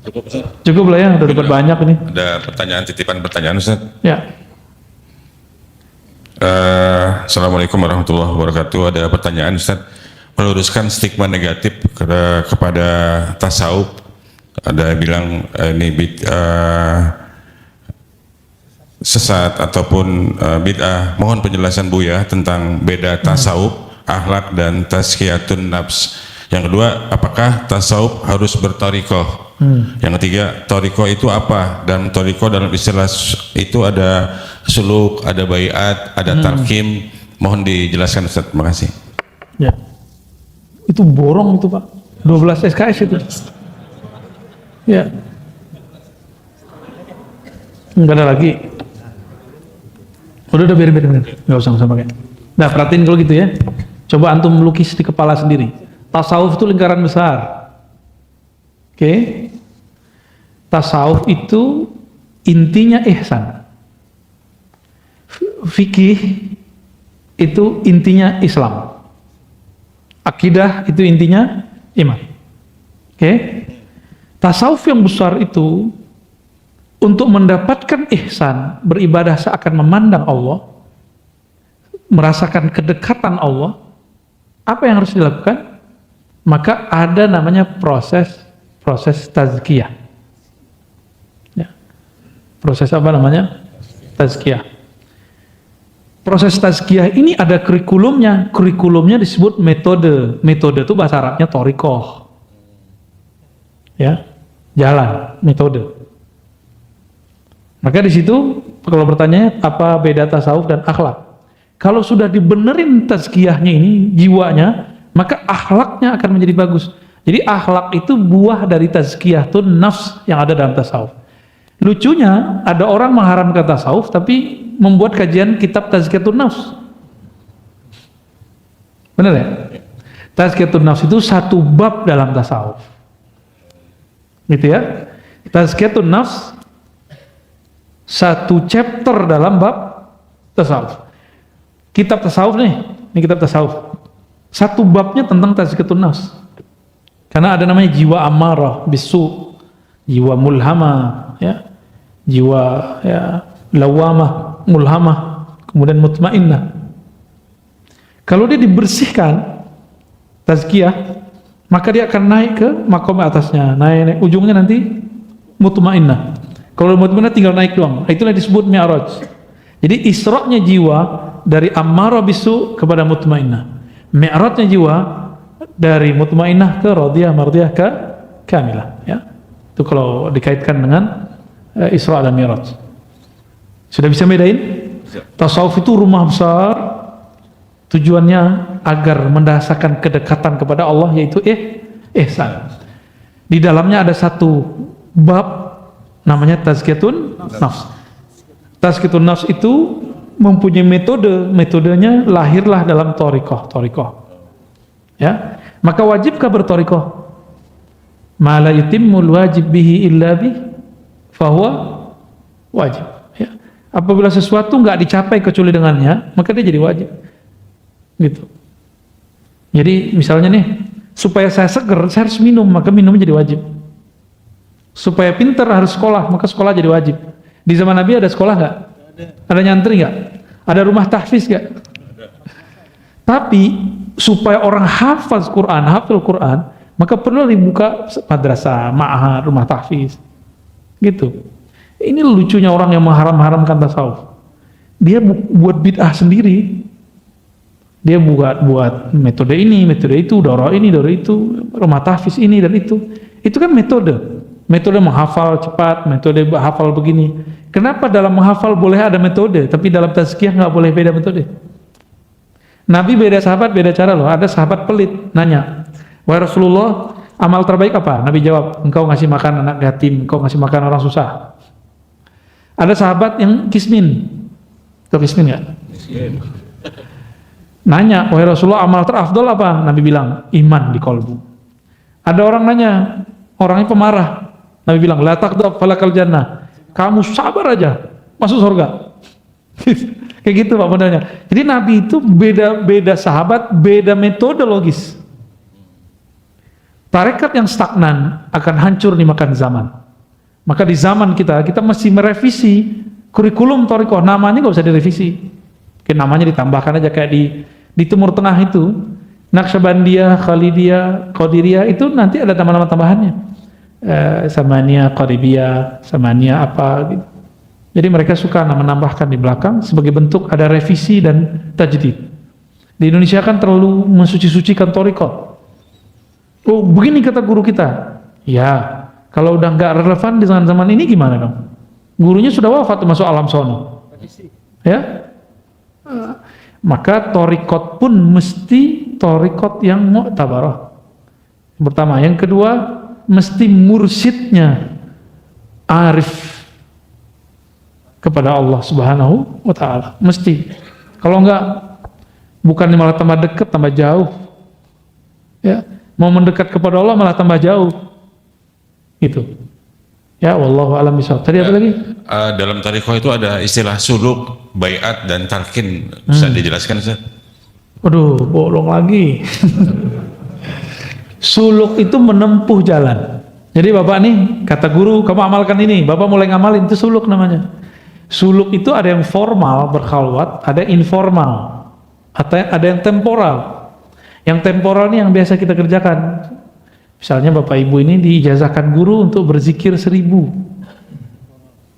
Cukup, Ustaz. Cukup lah ya, udah dapat banyak ini. Ada titipan pertanyaan, Ustaz. Ya. Assalamualaikum warahmatullahi wabarakatuh. Ada pertanyaan, Ustaz. Meluruskan stigma negatif kepada tasawuf. Ada yang bilang ini sesat ataupun bid'ah. Mohon penjelasan Buya tentang beda tasawuf, akhlak dan tazkiyatun nafs. Yang kedua, apakah tasawuf harus bertorikoh? Yang ketiga, torikoh itu apa? Dan torikoh dalam istilah itu ada suluk, ada baiat, ada tarkim. Mohon dijelaskan, Ustaz. Terima kasih. Ya. Itu borong itu Pak. 12 SKS itu. Ya. Enggak ada lagi. Udah biarin. Enggak usah pakai. Nah, perhatiin kalau gitu ya. Coba antum melukis di kepala sendiri. Tasawuf itu lingkaran besar. Oke. Tasawuf itu intinya ihsan. Fikih itu intinya Islam. Akidah itu intinya iman. Oke. Tasawuf yang besar itu untuk mendapatkan ihsan, beribadah seakan memandang Allah, merasakan kedekatan Allah, apa yang harus dilakukan? Maka ada namanya proses tazkiyah. Ya. Proses apa namanya? Tazkiyah. Proses tazkiyah ini ada kurikulumnya. Kurikulumnya disebut metode. Metode itu bahasa Arabnya torikoh. Ya, jalan, metode. Maka di situ kalau bertanya apa beda tasawuf dan akhlak? Kalau sudah dibenerin tazkiyahnya ini, jiwanya, maka akhlaknya akan menjadi bagus. Jadi akhlak itu buah dari tazkiyatun nafs yang ada dalam tasawuf. Lucunya ada orang mengharamkan tasawuf tapi membuat kajian kitab tazkiyatun nafs. Benar ya? Tazkiyatun nafs itu satu bab dalam tasawuf. Gitu ya? Tazkiyatun nafs satu chapter dalam bab tasawuf. Kitab tasawuf nih, ini kitab tasawuf. Satu babnya tentang tazkiyatun nafs. Karena ada namanya jiwa amarah bisu, jiwa mulhamah, ya. Jiwa ya lawamah, mulhamah, kemudian mutmainnah. Kalau dia dibersihkan tazkiyah, maka dia akan naik ke makom atasnya, naik ujungnya nanti mutmainnah. Kalau mutmainnah tinggal naik doang. Itulah disebut mi'raj. Jadi isra'-nya jiwa dari amarah bisu kepada mutmainnah. Mi'rajnya jiwa dari mutmainnah ke radiyah, mardiyah ke kamilah, ya. Itu kalau dikaitkan dengan Isra dan Mi'raj. Sudah bisa bedain? Tasawuf itu rumah besar, tujuannya agar mendasarkan kedekatan kepada Allah, yaitu ihsan. Di dalamnya ada satu bab namanya tazkiyatun nafs. Tazkiyatun nafs itu mempunyai metodenya lahirlah dalam torikoh. Ya, maka wajibkah bertorikoh? Ma la yutimmul wajib bihi illa bih fahuwa wajib. Ya. Apabila sesuatu nggak dicapai kecuali dengannya, maka dia jadi wajib. Gitu. Jadi misalnya nih, supaya saya seger, saya harus minum, maka minumnya jadi wajib. Supaya pintar harus sekolah, maka sekolah jadi wajib. Di zaman Nabi ada sekolah nggak? Ada nyantri nggak? Ada rumah tahfiz nggak? Tapi supaya orang hafal Quran, maka perlu dibuka madrasah, ma'had, rumah tahfiz. Gitu. Ini lucunya orang yang mengharam-haramkan tasawuf. Dia buat bid'ah sendiri. Dia buat metode ini, metode itu, daurah ini, daurah itu, rumah tahfiz ini dan itu. Itu kan metode. Metode menghafal cepat, metode hafal begini. Kenapa dalam menghafal boleh ada metode, tapi dalam tazkiyah nggak boleh beda metode? Nabi beda sahabat, beda cara loh. Ada sahabat pelit, nanya, wahai Rasulullah, amal terbaik apa? Nabi jawab, engkau ngasih makan anak yatim, engkau ngasih makan orang susah. Ada sahabat yang kismin. Tahu kismin nggak? Nanya, wahai Rasulullah, amal terafdol apa? Nabi bilang, iman di kolbu. Ada orang nanya, orangnya pemarah. Nabi bilang, la taqdab falakal jannah. Kamu sabar aja, masuk surga. Kayak gitu Pak modelnya. Jadi Nabi itu beda sahabat, beda metodologis. Tarekat yang stagnan akan hancur dimakan zaman. Maka di zaman kita mesti merevisi kurikulum thariqah. Namanya nggak usah direvisi. Kayak namanya ditambahkan aja kayak di Timur Tengah itu, Naqsyabandiyah, Khalidiyah, Qadiriyah itu nanti ada nama-nama tambahannya. Samaniyah, Qaribiyah, Samaniyah apa gitu. Jadi mereka suka menambahkan di belakang sebagai bentuk ada revisi dan tajdid. Di Indonesia kan terlalu mensuci-sucikan thariqah. Oh begini kata guru kita. Ya, kalau udah nggak relevan di zaman ini gimana dong? Gurunya sudah wafat masuk alam sono. Ya, maka thariqah pun mesti thariqah yang mu'tabarah. Pertama, yang kedua mesti mursyidnya arif kepada Allah Subhanahu wa ta'ala, mesti. Kalau enggak, bukannya malah tambah dekat, tambah jauh. Ya, mau mendekat kepada Allah malah tambah jauh. Gitu. Ya, wallahu a'lam bishawab. Tadi apa lagi? Dalam thariqah itu ada istilah suluk, baiat dan talqin. Bisa dijelaskan, Ustaz? Waduh, bolong lagi. Suluk itu menempuh jalan. Jadi Bapak nih, kata guru, kamu amalkan ini. Bapak mulai ngamalin, itu suluk namanya. Suluk itu ada yang formal, berkhalwat, ada yang informal, atau ada yang temporal. Yang temporal ini yang biasa kita kerjakan. Misalnya Bapak Ibu ini diijazahkan guru untuk berzikir 1000.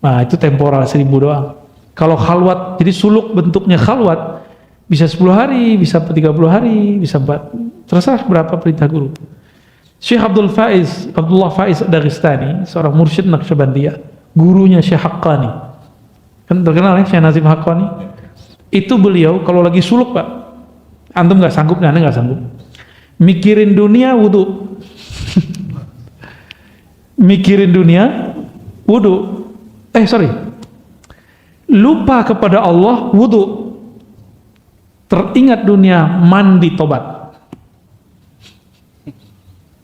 Nah itu temporal 1000 doang. Kalau khalwat, jadi suluk bentuknya khalwat, bisa 10 hari, bisa 30 hari, bisa 4, terserah berapa perintah guru. Syekh Abdullah Faiz Dagestani, seorang mursyid Naqsyabandiyah, gurunya Syekh Haqqani. Kan terkenal ya Syekh Nazim Haqqani. Itu beliau kalau lagi suluk Pak, antum nggak sanggup, Anda nggak sanggup, mikirin dunia wudu. Mikirin dunia wudu. Lupa kepada Allah wudu. Teringat dunia mandi tobat.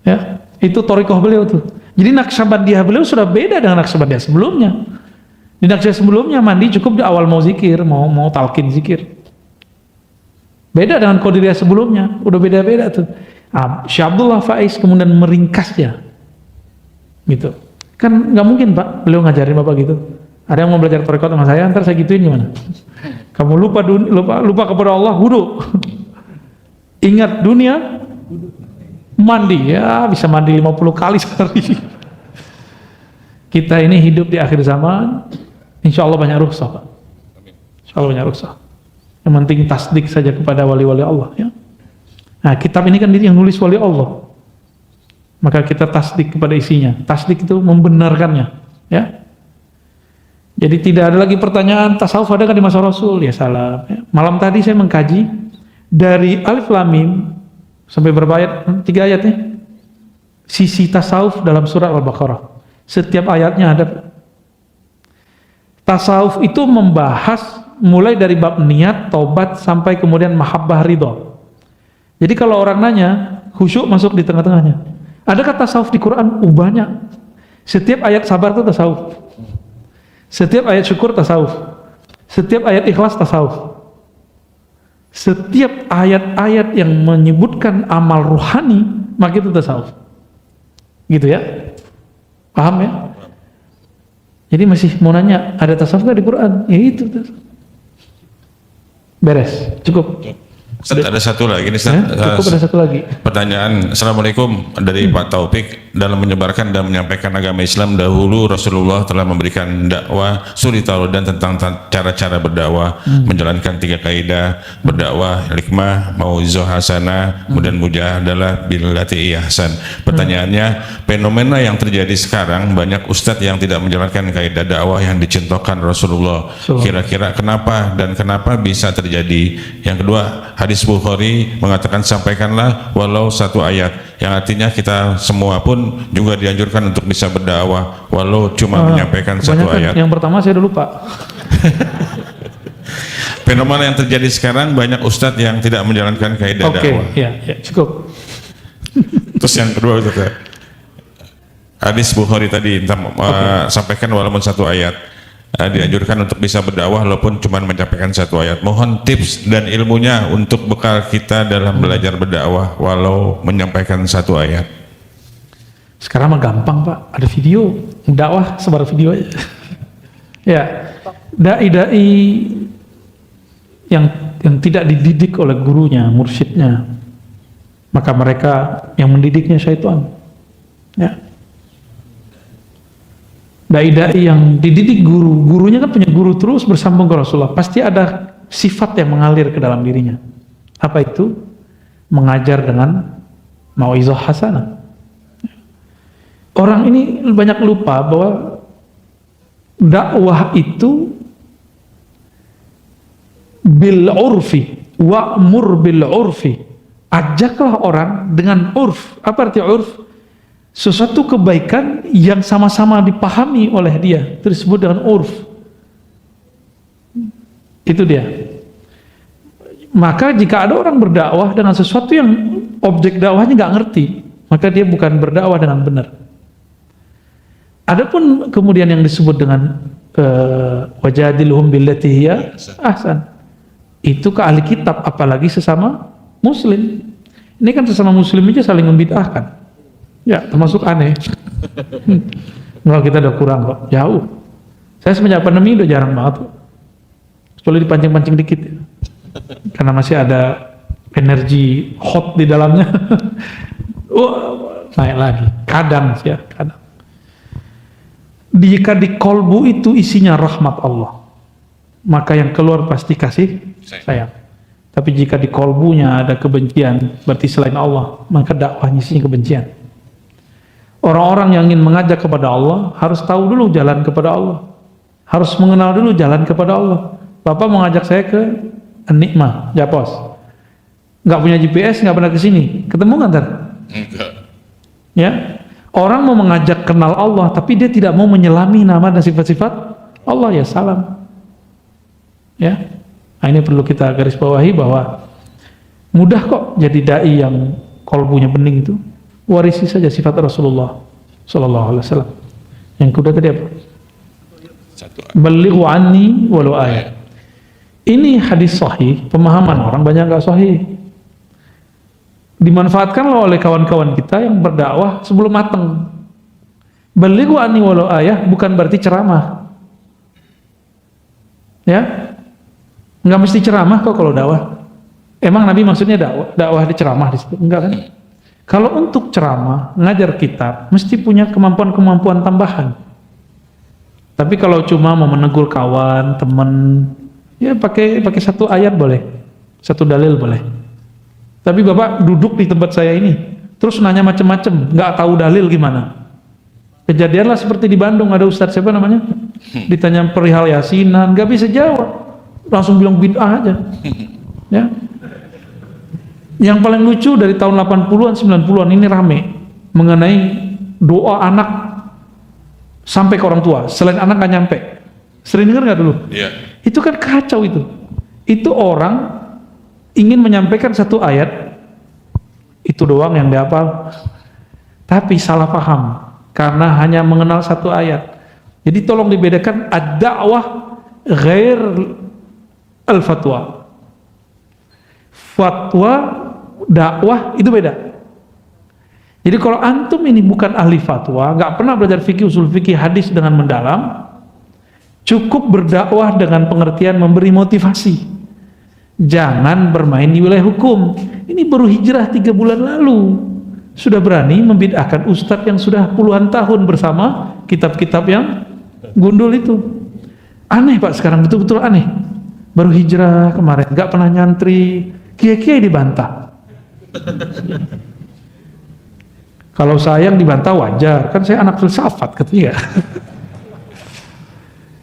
Ya, itu thariqah beliau tuh. Jadi Naqsyabandiyah beliau sudah beda dengan Naqsyabandiyah sebelumnya. Di Naqsyabandiyah sebelumnya mandi cukup di awal mau zikir, mau talqin zikir. Beda dengan Qadiriyah sebelumnya, udah beda-beda tuh. Syekh Abdullah Faiz kemudian meringkasnya. Gitu. Kan nggak mungkin Pak, beliau ngajarin Bapak gitu. Ada yang mau belajar thariqah sama saya, ntar saya gituin gimana? Kamu lupa kepada Allah, wudu. Ingat dunia, mandi. Ya bisa mandi 50 kali sehari. Kita ini hidup di akhir zaman, insya Allah banyak rukhsah Pak. Insya Allah banyak rukhsah. Yang penting tasdik saja kepada wali-wali Allah ya. Nah kitab ini kan yang nulis wali Allah, maka kita tasdik kepada isinya. Tasdik itu membenarkannya ya. Jadi tidak ada lagi pertanyaan tasawuf ada kan di masa Rasul, ya salah ya. Malam tadi saya mengkaji dari Alif Lam Mim sampai berapa ayat? 3 ayat ya. Sisi tasawuf dalam surah Al-Baqarah. Setiap ayatnya ada. Tasawuf itu membahas mulai dari bab niat, taubat sampai kemudian mahabbah, ridho. Jadi kalau orang nanya, khusyuk masuk di tengah-tengahnya. Adakah tasawuf di Quran? Banyak. Setiap ayat sabar itu tasawuf. Setiap ayat syukur tasawuf. Setiap ayat ikhlas tasawuf. Setiap ayat-ayat yang menyebutkan amal ruhani, maka itu tasawuf. Gitu ya? Paham ya? Jadi masih mau nanya, ada tasawuf nggak di Quran? Ya itu. Beres, cukup. Ustaz, ada satu lagi nih Ustaz. Cukup, ada satu lagi. Pertanyaan, Assalamualaikum, dari Pak Taufik. Dalam menyebarkan dan menyampaikan agama Islam dahulu Rasulullah telah memberikan dakwah suri tauladan tentang cara-cara berdakwah, menjalankan 3 kaidah berdakwah, hikmah, mauizah hasanah, kemudian mujahadalah billati ihsan. Pertanyaannya, fenomena yang terjadi sekarang banyak ustadz yang tidak menjalankan kaidah dakwah yang dicontohkan Rasulullah. Kira-kira kenapa dan kenapa bisa terjadi? Yang kedua, hadis Bukhari mengatakan sampaikanlah walau satu ayat, yang artinya kita semua pun juga dianjurkan untuk bisa berdakwah walau cuma menyampaikan satu ayat. Yang pertama saya udah lupa. Fenomena yang terjadi sekarang banyak ustadz yang tidak menjalankan kaidah dakwah. Ya, cukup. Terus yang kedua Ustaz, hadis Bukhari tadi sampaikan walaupun satu ayat. Dianjurkan untuk bisa berdakwah walaupun cuma menyampaikan satu ayat. Mohon tips dan ilmunya untuk bekal kita dalam belajar berdakwah walau menyampaikan satu ayat. Sekarang mah gampang Pak, ada video dakwah, sebar video aja. Ya, dai-dai yang tidak dididik oleh gurunya, mursyidnya, maka mereka yang mendidiknya syaitan. Ya. Dai-dai yang dididik gurunya kan punya guru terus bersambung ke Rasulullah, pasti ada sifat yang mengalir ke dalam dirinya. Apa itu? Mengajar dengan mau'izah hasanah. Orang ini banyak lupa bahwa dakwah itu bil urfi wa'mur bil urfi. Ajaklah orang dengan urf. Apa arti urf? Sesuatu kebaikan yang sama-sama dipahami oleh dia, itu disebut dengan urf. Itu dia. Maka jika ada orang berdakwah dengan sesuatu yang objek dakwahnya nggak ngerti, maka dia bukan berdakwah dengan benar. Adapun kemudian yang disebut dengan wajadilhum billati hiya ahsan, itu ke ahli kitab, apalagi sesama muslim. Ini kan sesama muslim aja saling membid'ahkan. Ya, termasuk aneh. Kalau kita udah kurang kok, jauh. Saya semenjak pandemi udah jarang banget kok. Kecuali dipancing-pancing dikit ya. Karena masih ada energi hot di dalamnya. Naik lagi. Kadang ya, kadang. Jika di kolbu itu isinya rahmat Allah, maka yang keluar pasti kasih sayang. Tapi jika di kolbunya ada kebencian, berarti selain Allah, maka dakwahnya isinya kebencian. Orang-orang yang ingin mengajak kepada Allah harus tahu dulu jalan kepada Allah, harus mengenal dulu jalan kepada Allah. Bapak mau ngajak saya ke Nikmah, Japos, nggak punya GPS, nggak pernah kesini, ketemu nggak ntar? Enggak. Ya, orang mau mengajak kenal Allah, tapi dia tidak mau menyelami nama dan sifat-sifat Allah, ya salam. Ya, nah ini perlu kita garis bawahi bahwa mudah kok jadi dai yang kolbunya bening itu. Warisi saja sifat Rasulullah Sallallahu Alaihi Wasallam. Yang kedua tadi apa? Balighu anni walau ayat. Ini hadis sahih, pemahaman orang banyak nggak sahih. Dimanfaatkan oleh kawan-kawan kita yang berdakwah sebelum matang. Balighu anni walau ayat bukan berarti ceramah. Ya, nggak mesti ceramah kok kalau dakwah. Emang Nabi maksudnya dakwah di ceramah di situ? Enggak kan? Kalau untuk ceramah, ngajar kitab, mesti punya kemampuan-kemampuan tambahan. Tapi kalau cuma mau menegur kawan, teman, ya pakai satu ayat boleh, satu dalil boleh. Tapi Bapak duduk di tempat saya ini, terus nanya macam-macam, nggak tahu dalil gimana? Kejadianlah seperti di Bandung, ada ustadz siapa namanya? Ditanya perihal yasinan, nggak bisa jawab, langsung bilang bid'ah aja. Ya. Yang paling lucu dari tahun 80-an, 90-an ini rame mengenai doa anak sampai ke orang tua, selain anak nggak nyampe. Sering dengar nggak dulu? Iya. Itu kan kacau itu. Itu orang ingin menyampaikan satu ayat, itu doang yang dihafal, tapi salah paham karena hanya mengenal satu ayat. Jadi tolong dibedakan ad-da'wah ghair al-fatwa. Fatwa, dakwah itu beda. Jadi kalau antum ini bukan ahli fatwa, nggak pernah belajar fikih, usul fikih, hadis dengan mendalam, cukup berdakwah dengan pengertian memberi motivasi. Jangan bermain di wilayah hukum. Ini baru hijrah 3 bulan lalu, sudah berani membid'ahkan ustadz yang sudah puluhan tahun bersama kitab-kitab yang gundul itu. Aneh Pak, sekarang betul-betul aneh. Baru hijrah kemarin, nggak pernah nyantri, kiai-kiai dibantah. Kalau saya yang dibantah wajar, kan saya anak filsafat katanya.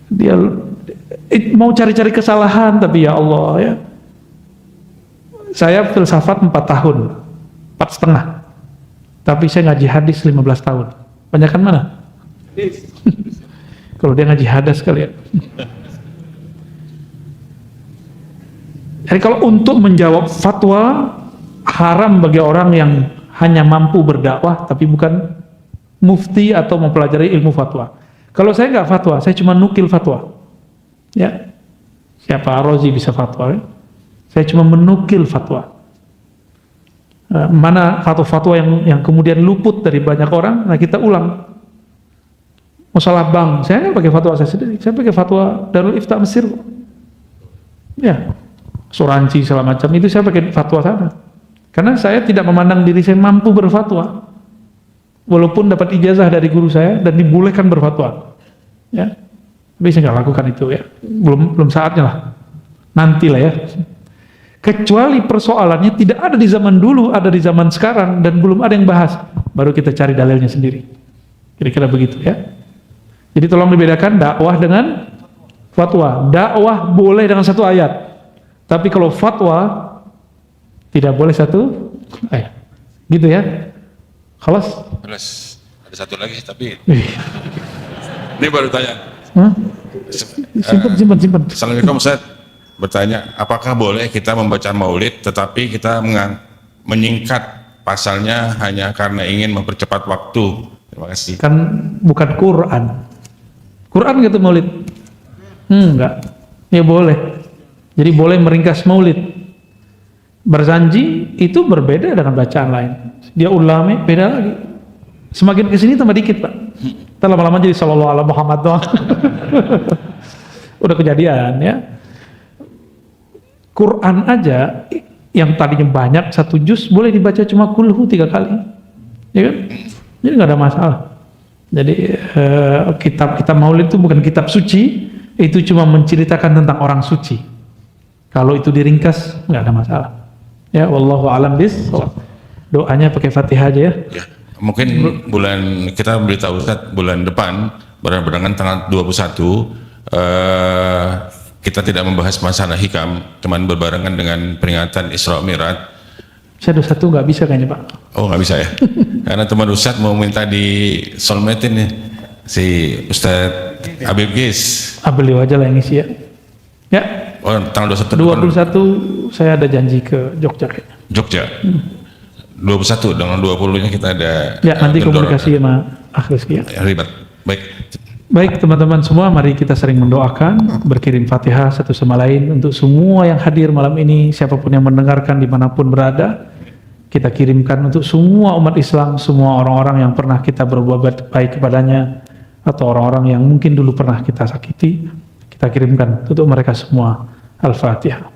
Dia mau cari-cari kesalahan, tapi ya Allah ya, Saya filsafat 4 tahun, 4,5. Tapi saya ngaji hadis 15 tahun. Banyakan mana? Kalau dia ngaji hadas kali ya. Jadi kalau untuk menjawab fatwa haram bagi orang yang hanya mampu berdakwah tapi bukan mufti atau mempelajari ilmu fatwa. Kalau saya nggak fatwa, saya cuma nukil fatwa. Ya, siapa Rozi bisa fatwa? Ya? Saya cuma menukil fatwa. Mana fatwa-fatwa yang kemudian luput dari banyak orang, nah kita ulang. Masalah bank, saya nggak pakai fatwa saya sendiri, saya pakai fatwa Darul Ifta Mesir. Ya, asuransi segala macam itu saya pakai fatwa sana. Karena saya tidak memandang diri saya mampu berfatwa, walaupun dapat ijazah dari guru saya dan dibolehkan berfatwa. Ya, tapi saya nggak lakukan itu ya, belum saatnya lah, nantilah ya. Kecuali persoalannya tidak ada di zaman dulu, ada di zaman sekarang dan belum ada yang bahas, baru kita cari dalilnya sendiri. Kira-kira begitu ya. Jadi tolong dibedakan dakwah dengan fatwa. Dakwah boleh dengan 1 ayat, tapi kalau fatwa tidak boleh 1 ayat. Gitu ya. Khalas. Ada satu lagi tapi ini baru tanya. Simpan. Assalamualaikum Ustaz. Bertanya, apakah boleh kita membaca maulid tetapi kita menyingkat pasalnya hanya karena ingin mempercepat waktu? Terima kasih. Kan bukan Quran. Quran gitu maulid? Enggak. Ya boleh. Jadi boleh meringkas maulid. Berzanji itu berbeda dengan bacaan lain. Dia ulama beda lagi. Semakin kesini tambah dikit Pak. Kita lama-lama jadi sallallahu alaihi Muhammad doang. Udah kejadian ya. Quran aja yang tadinya banyak 1 juz boleh dibaca cuma kulhu 3 kali, ya kan? Jadi nggak ada masalah. Jadi kitab maulid itu bukan kitab suci, itu cuma menceritakan tentang orang suci. Kalau itu diringkas nggak ada masalah. Ya, wallahu a'lam bishawab. Doanya pakai Fatihah aja ya. Ya, mungkin kita beritahu Ustaz bulan depan berbarengan tanggal 21 kita tidak membahas masalah hikam, cuman berbarengan dengan peringatan Isra Mi'raj. Saya 21 nggak bisa kayaknya Pak. Oh nggak bisa ya? Karena teman Ustadz mau minta di solmetin nih si Ustadz Habib Gis. Beliau aja lah yang ngisi ya. Ya. Oh tanggal 21. 21 saya ada janji ke Jogja kayaknya. Jogja. 21 dengan 20-nya kita ada. Ya nanti komunikasi sama Akhris ya. Ribet. Baik teman-teman semua, mari kita sering mendoakan, berkirim Fatihah satu sama lain untuk semua yang hadir malam ini, siapapun yang mendengarkan dimanapun berada. Kita kirimkan untuk semua umat Islam, semua orang-orang yang pernah kita berbuat baik kepadanya, atau orang-orang yang mungkin dulu pernah kita sakiti, kita kirimkan untuk mereka semua. Al-Fatihah.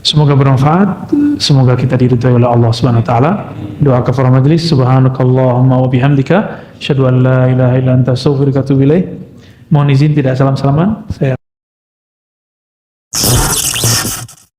Semoga bermanfaat, semoga kita diridhai oleh Allah Subhanahu wa taala. Doa kafaratul majelis, subhanakallahumma wa bihamdika, asyhadu an la ilaha illa anta, astaghfiruka wa atubu ilaik. Mohon izin tidak salam-salaman. Saya